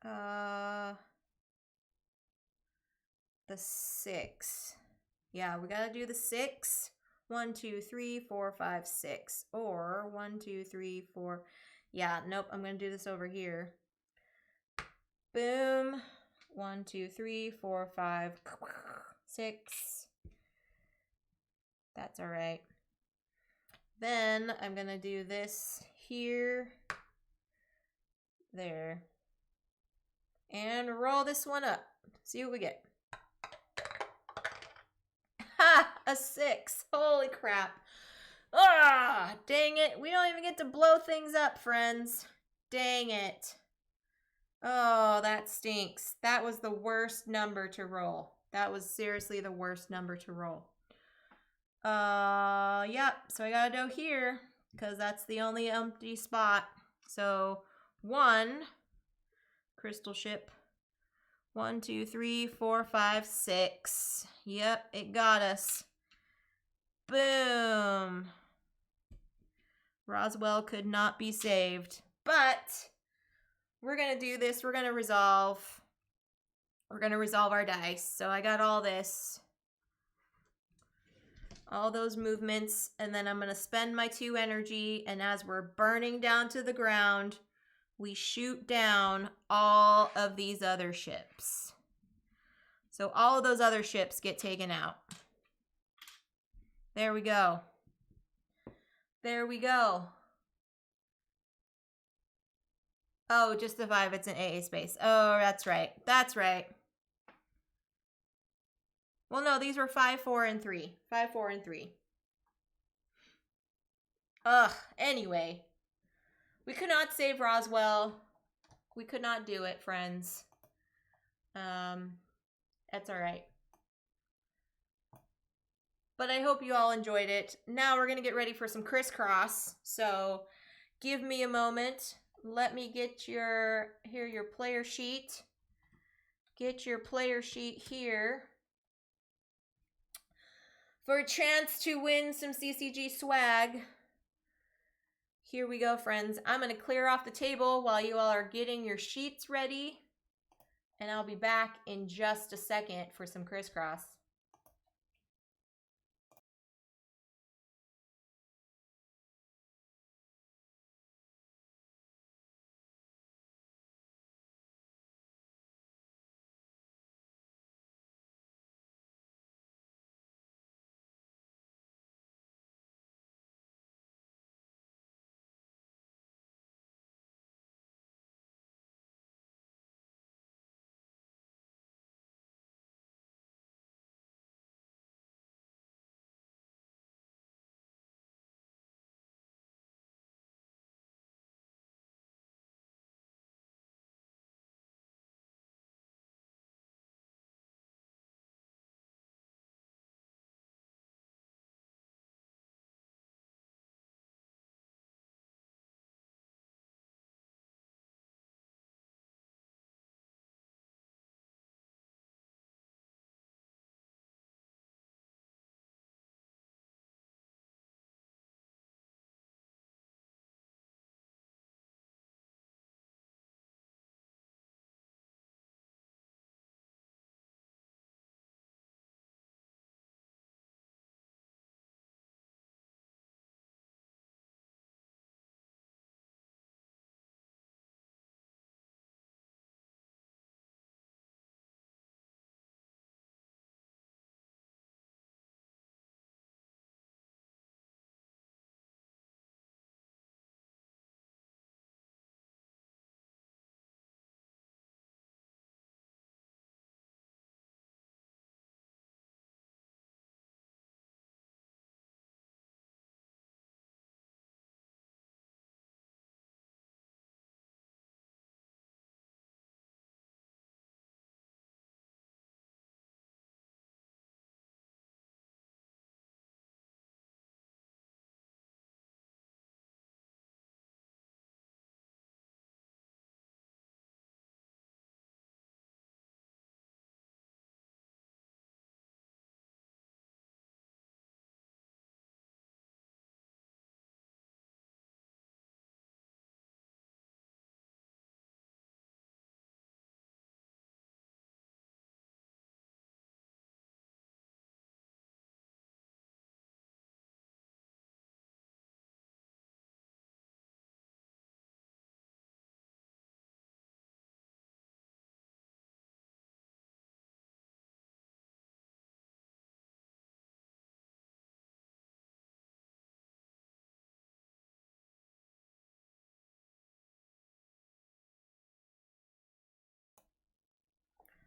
the 6. Yeah, we got to do the 6. 1, 2, 3, 4, 5, 6. Or 1, 2, 3, 4. Yeah, nope, I'm going to do this over here. Boom. 1, 2, 3, 4, 5, 6. That's all right. Then I'm going to do this here. There. And roll this one up. See what we get. Ha! A 6. Holy crap. Ah, dang it. We don't even get to blow things up, friends. Dang it. Oh, that stinks. That was the worst number to roll. That was seriously the worst number to roll. Yep. So I gotta go here because that's the only empty spot. So 1 crystal ship. 1, 2, 3, 4, 5, 6. Yep, it got us. Boom. Roswell could not be saved. But we're going to do this. We're going to resolve. We're going to resolve our dice. So I got all this. All those movements. And then I'm going to spend my 2 energy. And as we're burning down to the ground, we shoot down all of these other ships. So all of those other ships get taken out. There we go. There we go. Oh, just the 5. It's an AA space. Oh, that's right. That's right. Well, no, these were 5, 4, and 3. 5, 4, and 3. Ugh, anyway. We could not save Roswell. We could not do it, friends. That's all right. But I hope you all enjoyed it. Now we're going to get ready for some crisscross. So give me a moment. Let me get your player sheet. Get your player sheet here. for a chance to win some CCG swag. Here we go, friends. I'm going to clear off the table while you all are getting your sheets ready. And I'll be back in just a second for some crisscross.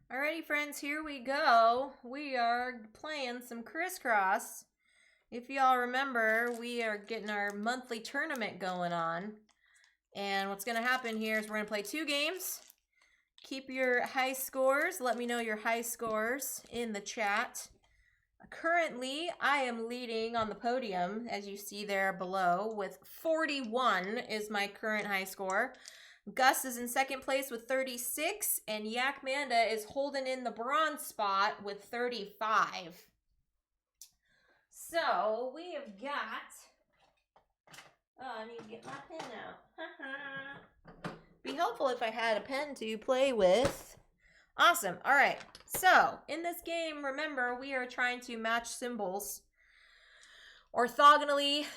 Alrighty, friends, here we go. We are playing some crisscross. If y'all remember, we are getting our monthly tournament going on. And what's going to happen here is we're going to play 2 games. Keep your high scores. Let me know your high scores in the chat. Currently, I am leading on the podium, as you see there below, with 41 is my current high score. Gus is in second place with 36, and Yak Manda is holding in the bronze spot with 35. So, we have got... Oh, I need to get my pen out. Be helpful if I had a pen to play with. Awesome. All right. So, in this game, remember, we are trying to match symbols orthogonally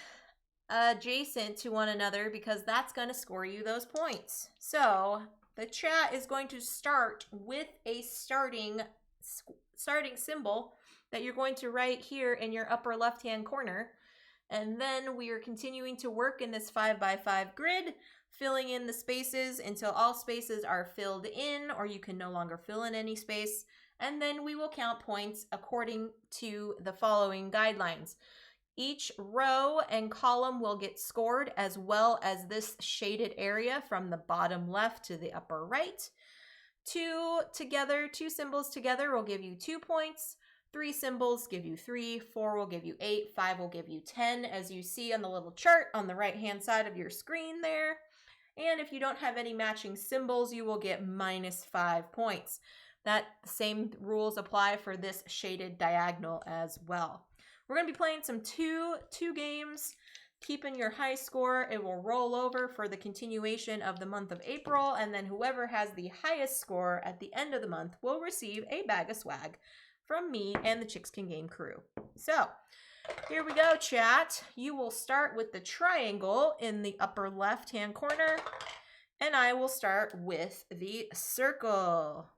adjacent to one another because that's going to score you those points. So, the chat is going to start with a starting symbol that you're going to write here in your upper left-hand corner. And then we are continuing to work in this 5x5 grid, filling in the spaces until all spaces are filled in, or you can no longer fill in any space. And then we will count points according to the following guidelines. Each row and column will get scored, as well as this shaded area from the bottom left to the upper right. 2 symbols together will give you 2 points. 3 symbols give you 3, 4 will give you 8, 5 will give you 10, as you see on the little chart on the right-hand side of your screen there. And if you don't have any matching symbols, you will get -5 points. That same rules apply for this shaded diagonal as well. We're going to be playing some two games, keeping your high score. It will roll over for the continuation of the month of April, and then whoever has the highest score at the end of the month will receive a bag of swag from me and the Chicks Can Game crew. So, here we go, chat. You will start with the triangle in the upper left-hand corner, and I will start with the circle.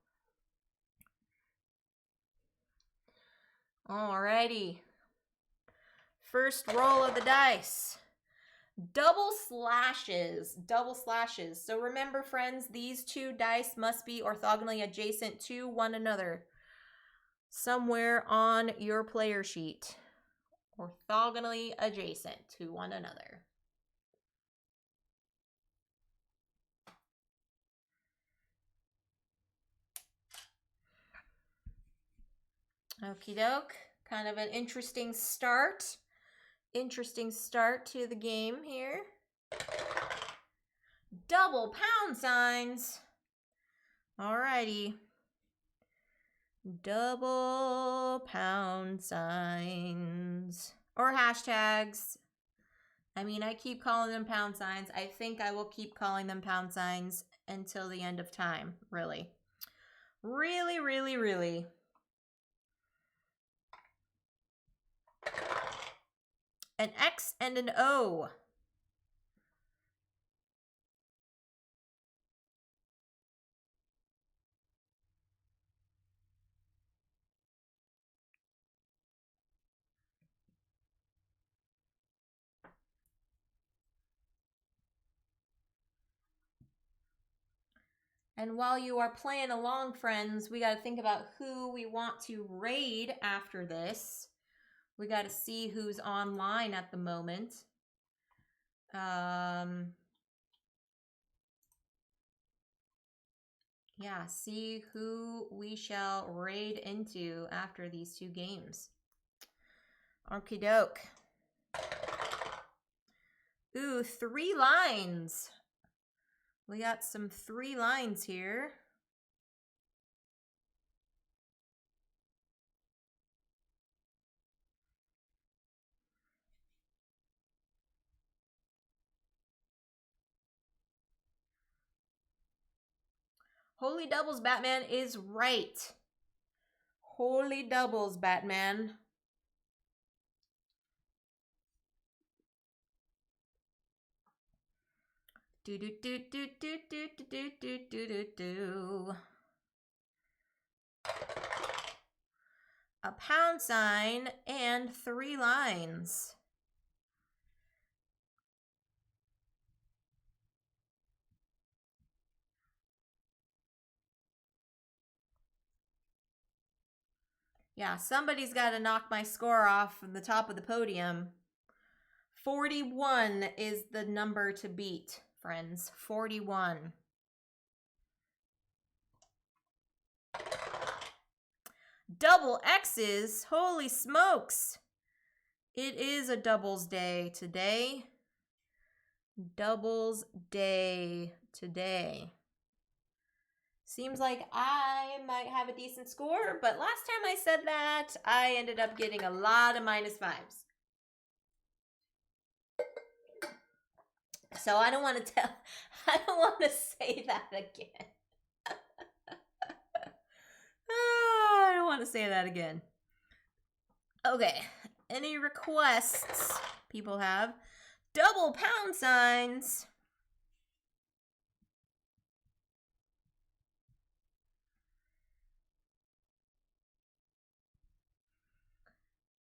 Alrighty. First roll of the dice. Double slashes. Double slashes. So remember, friends, these two dice must be orthogonally adjacent to one another somewhere on your player sheet. Orthogonally adjacent to one another. Okie doke. Kind of an interesting start. Interesting start to the game here. Double pound signs. Alrighty. Double pound signs. Or hashtags. I mean, I keep calling them pound signs. I think I will keep calling them pound signs until the end of time. Really. Really, really, really. An X and an O. And while you are playing along, friends, we got to think about who we want to raid after this. We got to see who's online at the moment. Yeah, see who we shall raid into after these two games. Okie doke. Ooh, 3 lines. We got some 3 lines here. Holy doubles, Batman is right. Holy doubles, Batman. Do do do do do do do do do do do. A pound sign and 3 lines. Yeah, somebody's got to knock my score off from the top of the podium. 41 is the number to beat, friends. 41. Double X's. Holy smokes. It is a doubles day today. Doubles day today. Seems like I might have a decent score, but last time I said that, I ended up getting a lot of -5s. So I don't want to say that again. I don't want to say that again. Okay, any requests people have? Double pound signs.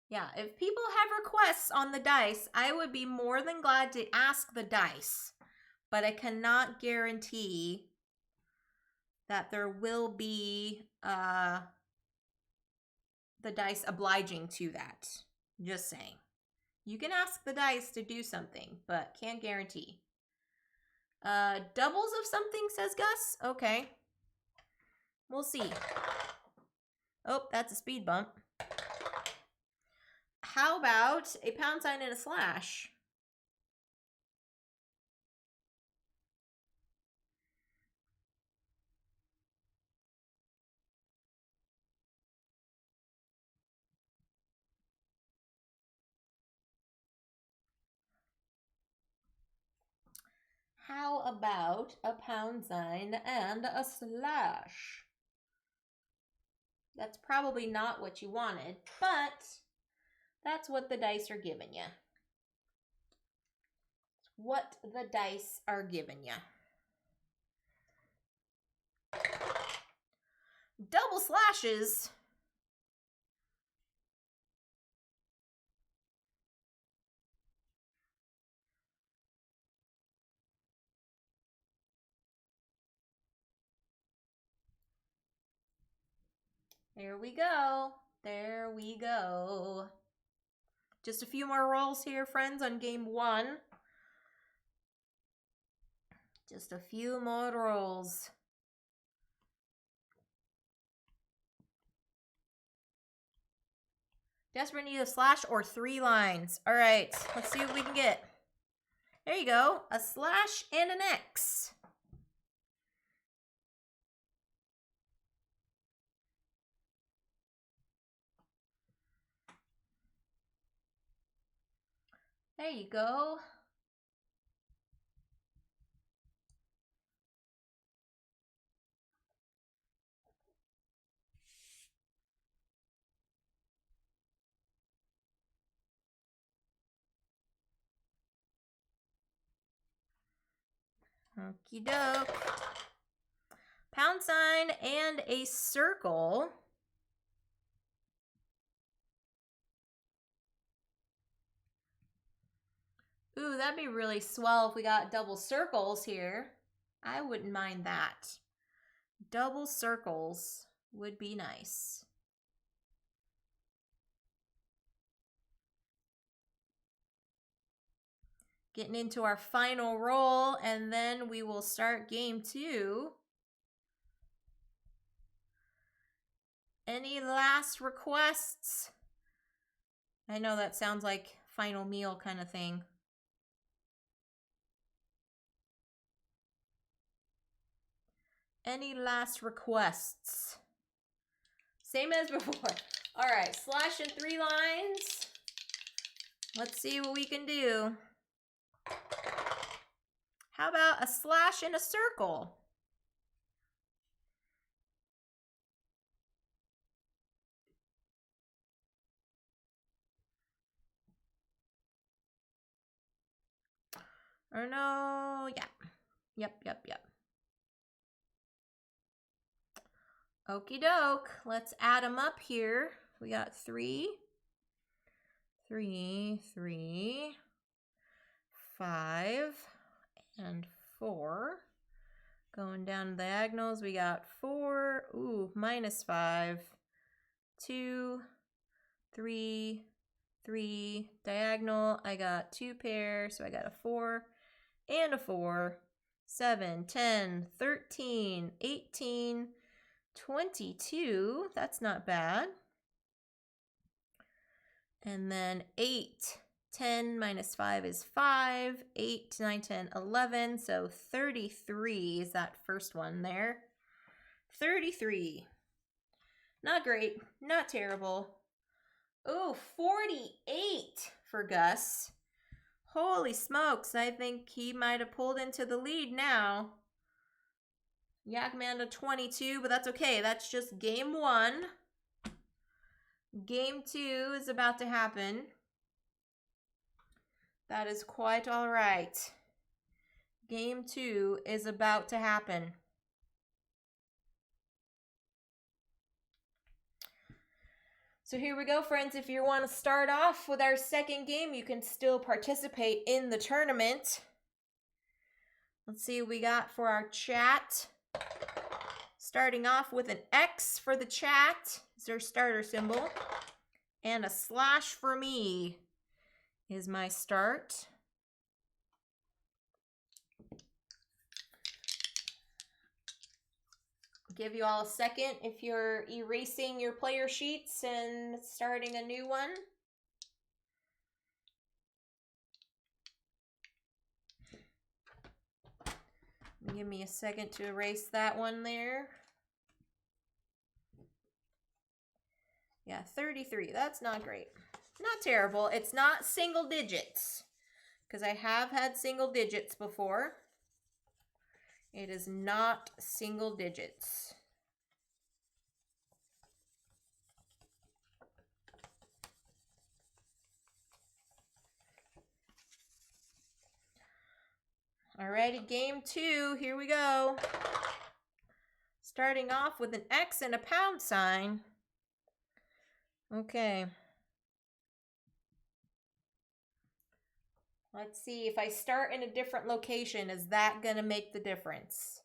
Yeah, if people have requests on the dice, I would be more than glad to ask the dice. But I cannot guarantee that there will be the dice obliging to that. Just saying. You can ask the dice to do something, but can't guarantee. Doubles of something, says Gus? Okay. We'll see. Oh, that's a speed bump. How about a pound sign and a slash? How about a pound sign and a slash? That's probably not what you wanted, but that's what the dice are giving you. What the dice are giving you. Double slashes. There we go. There we go. Just a few more rolls here, friends, on game 1. Just a few more rolls. Desperate need a slash or 3 lines. All right, let's see what we can get. There you go. A slash and an X. There you go. Okie doke. Pound sign and a circle. Ooh, that'd be really swell if we got double circles here. I wouldn't mind that. Double circles would be nice. Getting into our final roll, and then we will start game 2. Any last requests? I know that sounds like final meal kind of thing. Any last requests? Same as before. All right, slash and 3 lines. Let's see what we can do. How about a slash and a circle? Or no, yeah. Yep. Okie doke. Let's add them up here. We got 3, 3, 3, 5, and 4. Going down diagonals, we got 4, ooh, minus 5, 2, 3, 3, diagonal. I got 2 pairs, so I got a 4 and a 4, 7, 10, 13, 18, 22. That's not bad. And then 8. 10 minus 5 is 5. 8, 9, 10, 11. So 33 is that first one there. 33. Not great. Not terrible. Ooh, 48 for Gus. Holy smokes. I think he might have pulled into the lead now. Yakman to 22, but that's okay. That's just game 1. Game 2 is about to happen. That is quite all right. Game 2 is about to happen. So here we go, friends. If you want to start off with our second game, you can still participate in the tournament. Let's see what we got for our chat. Starting off with an X for the chat is their starter symbol. And a slash for me is my start. Give you all a second if you're erasing your player sheets and starting a new one. Give me a second to erase that one there. Yeah, 33. That's not great. Not terrible. It's not single digits, because I have had single digits before. It is not single digits. Alrighty, game 2, here we go. Starting off with an X and a pound sign. Okay. Let's see, if I start in a different location, is that gonna make the difference?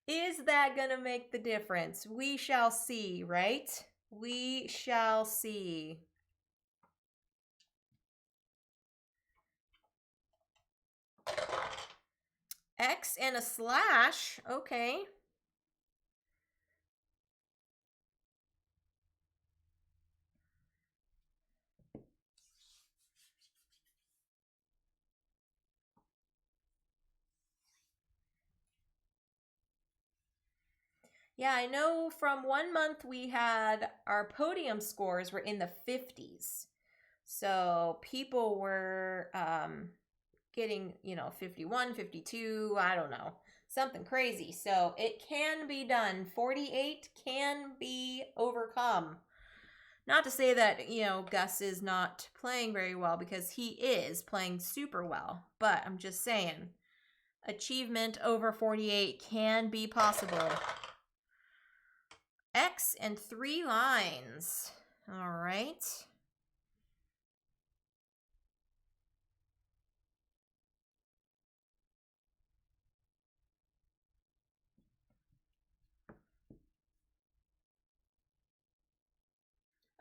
Is that gonna make the difference? We shall see, right? We shall see. X and a slash, okay. Yeah, I know from one month we had our podium scores were in the 50s. So people were getting, 51, 52, I don't know, something crazy. So it can be done. 48 can be overcome. Not to say that, Gus is not playing very well, because he is playing super well. But I'm just saying, achievement over 48 can be possible. X and 3 lines. All right.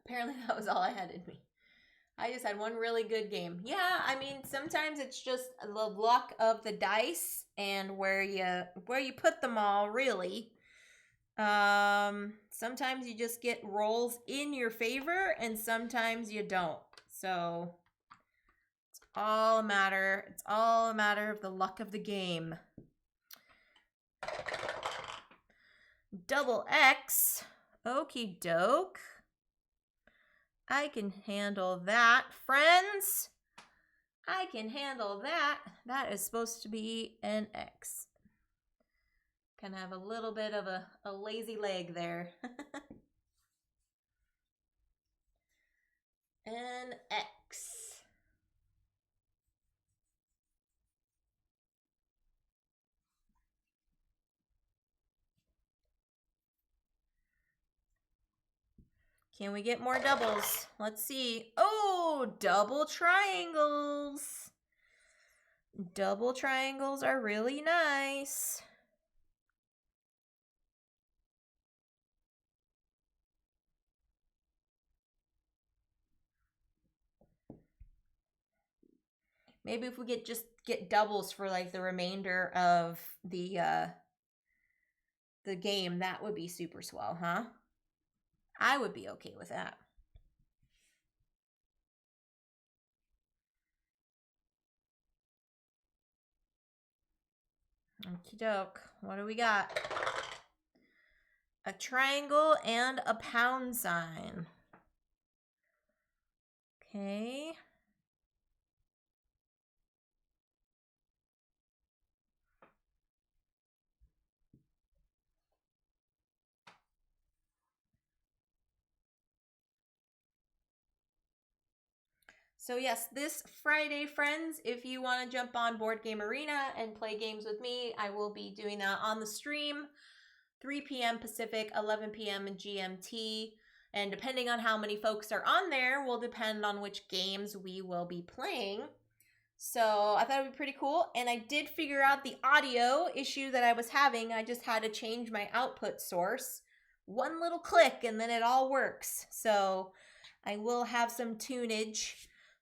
Apparently that was all I had in me. I just had one really good game. Yeah, I mean, sometimes it's just the luck of the dice and where you put them all, really. Sometimes you just get rolls in your favor and sometimes you don't. So it's all a matter of the luck of the game. Double X. Okie doke. I can handle that, friends. I can handle that. That is supposed to be an X. Kind of have a little bit of a lazy leg there. An X. Can we get more doubles? Let's see. Oh, double triangles. Double triangles are really nice. Maybe if we get doubles for like the remainder of the game, that would be super swell, huh? I would be okay with that. Okie doke. What do we got? A triangle and a pound sign. Okay. So yes, this Friday, friends, if you want to jump on Board Game Arena and play games with me, I will be doing that on the stream, 3 p.m. Pacific, 11 p.m. in GMT. And depending on how many folks are on there will depend on which games we will be playing. So I thought it would be pretty cool. And I did figure out the audio issue that I was having. I just had to change my output source. One little click and then it all works. So I will have some tunage,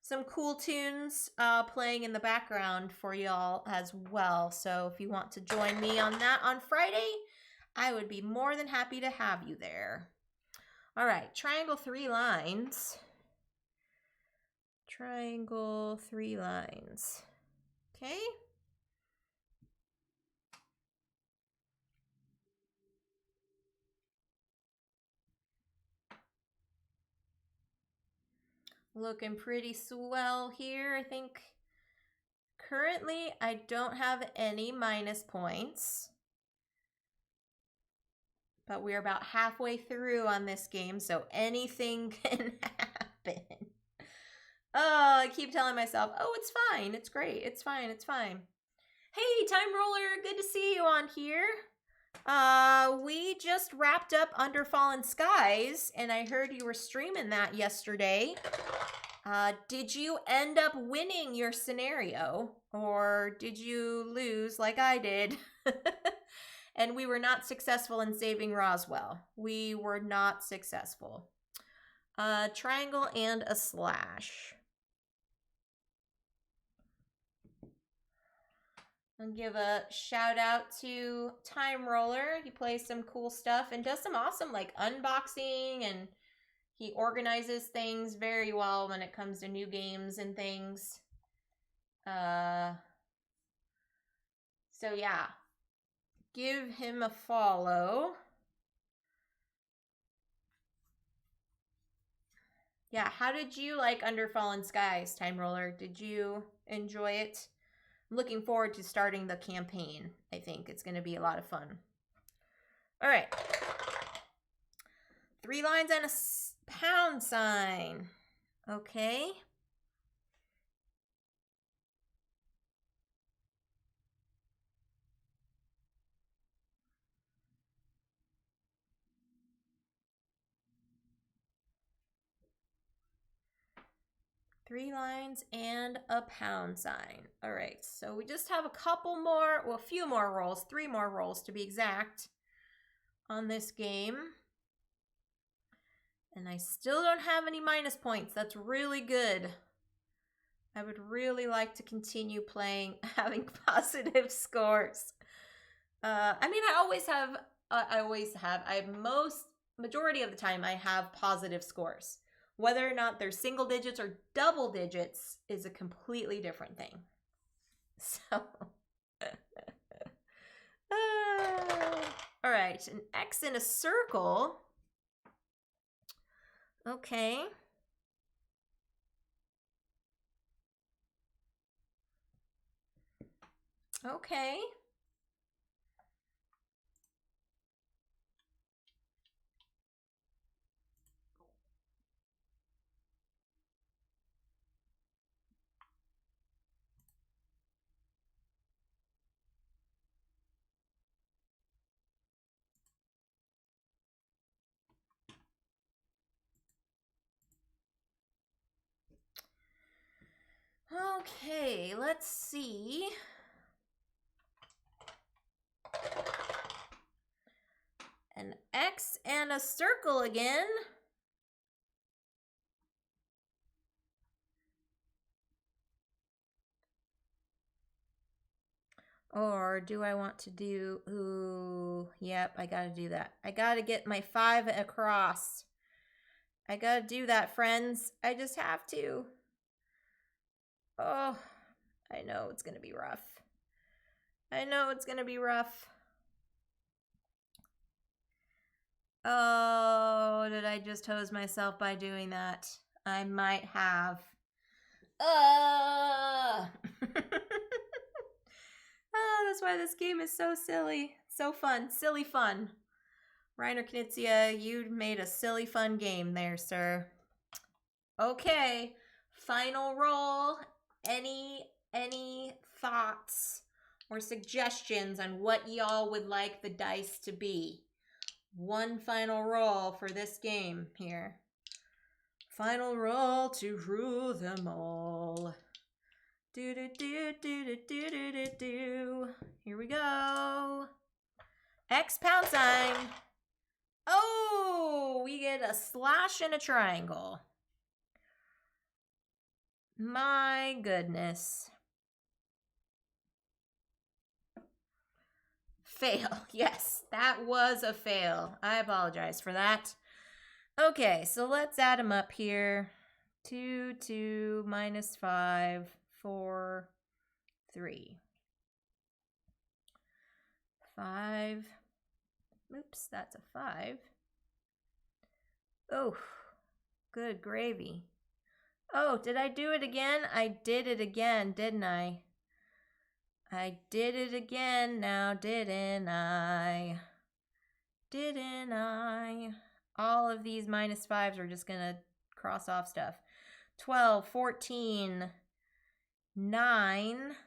some cool tunes playing in the background for y'all as well. So if you want to join me on that on Friday, I would be more than happy to have you there. All right, triangle 3 lines. Triangle 3 lines. Okay. Looking pretty swell here. I think currently I don't have any minus points. But we're about halfway through on this game, so anything can happen. Oh, I keep telling myself, oh, it's fine, it's great, it's fine, it's fine. Hey, Time Roller, good to see you on here. We just wrapped up Under Fallen Skies, and I heard you were streaming that yesterday. Did you end up winning your scenario, or did you lose like I did? And we were not successful in saving Roswell. We were not successful. Triangle and a slash. I'll give a shout out to Time Roller. He plays some cool stuff and does some awesome like unboxing, and he organizes things very well when it comes to new games and things. So yeah. Give him a follow. Yeah, how did you like Under Fallen Skies, Time Roller? Did you enjoy it? I'm looking forward to starting the campaign. I think it's going to be a lot of fun. All right. 3 lines and a pound sign. Okay. Three lines and a pound sign. All right, so we just have a couple more, well, a few more rolls, 3 more rolls to be exact on this game. And I still don't have any minus points. That's really good. I would really like to continue playing, having positive scores. I mean, majority of the time I have positive scores. Whether or not they're single digits or double digits is a completely different thing. So, all right, an X in a circle. Okay. Okay. Okay, let's see. An X and a circle again. Or do I want to do, ooh, yep, I gotta do that. I gotta get my 5 across. I gotta do that, friends. I just have to. Oh, I know it's gonna be rough. I know it's gonna be rough. Oh, did I just hose myself by doing that? I might have. Oh, that's why this game is so silly. So fun. Silly fun. Reiner Knizia, you made a silly fun game there, sir. Okay. Final roll. Any thoughts or suggestions on what y'all would like the dice to be? One final roll for this game here. Final roll to rule them all. Do do do do do do do do do. Here we go. X pound sign. Oh, we get a slash and a triangle. My goodness. Fail. Yes, that was a fail. I apologize for that. Okay, so let's add them up here. 2, 2, minus 5, 4, 3. 5. Oops, that's a 5. Oh, good gravy. Oh, did I do it again? I did it again, didn't I? I did it again now, didn't I? Didn't I? All of these -5s are just gonna cross off stuff. 12, 14, 9,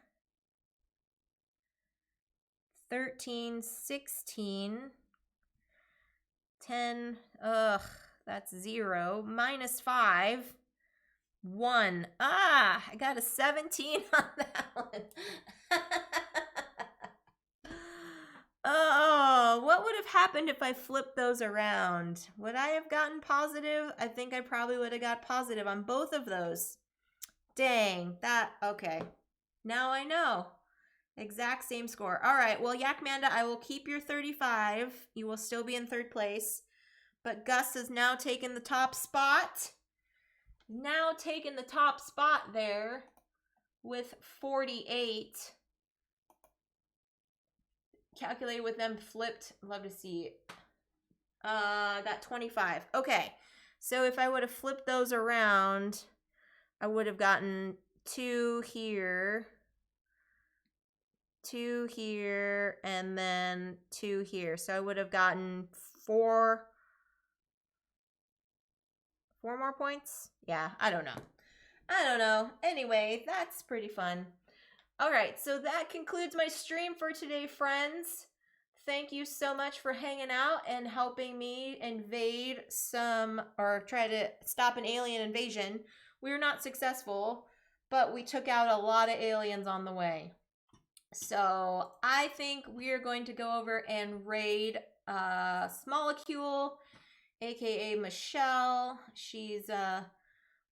13, 16, 10, ugh, that's 0, -5, 1. Ah, I got a 17 on that one. Oh, what would have happened if I flipped those around? Would I have gotten positive? I think I probably would have got positive on both of those. Dang, okay. Now I know. Exact same score. All right, well, Yakmanda, I will keep your 35. You will still be in 3rd place. But Gus has now taken the top spot. Now taken the top spot there with 48. Calculated with them flipped. Love to see. Got 25. Okay, so if I would have flipped those around, I would have gotten 2 here, 2 here, and then 2 here. So I would have gotten 4 more points? Yeah, I don't know. Anyway, that's pretty fun. All right, so that concludes my stream for today, friends. Thank you so much for hanging out and helping me invade or try to stop an alien invasion. We were not successful, but we took out a lot of aliens on the way. So I think we are going to go over and raid Smolecule, aka Michelle. She's a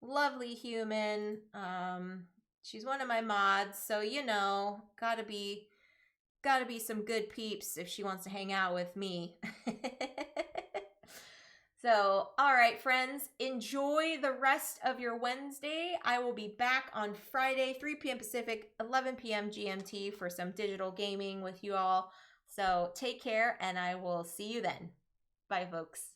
lovely human. She's one of my mods, so gotta be some good peeps if she wants to hang out with me. So, all right, friends, enjoy the rest of your Wednesday. I will be back on Friday, 3 p.m. Pacific, 11 p.m. GMT for some digital gaming with you all. So take care, and I will see you then. Bye, folks.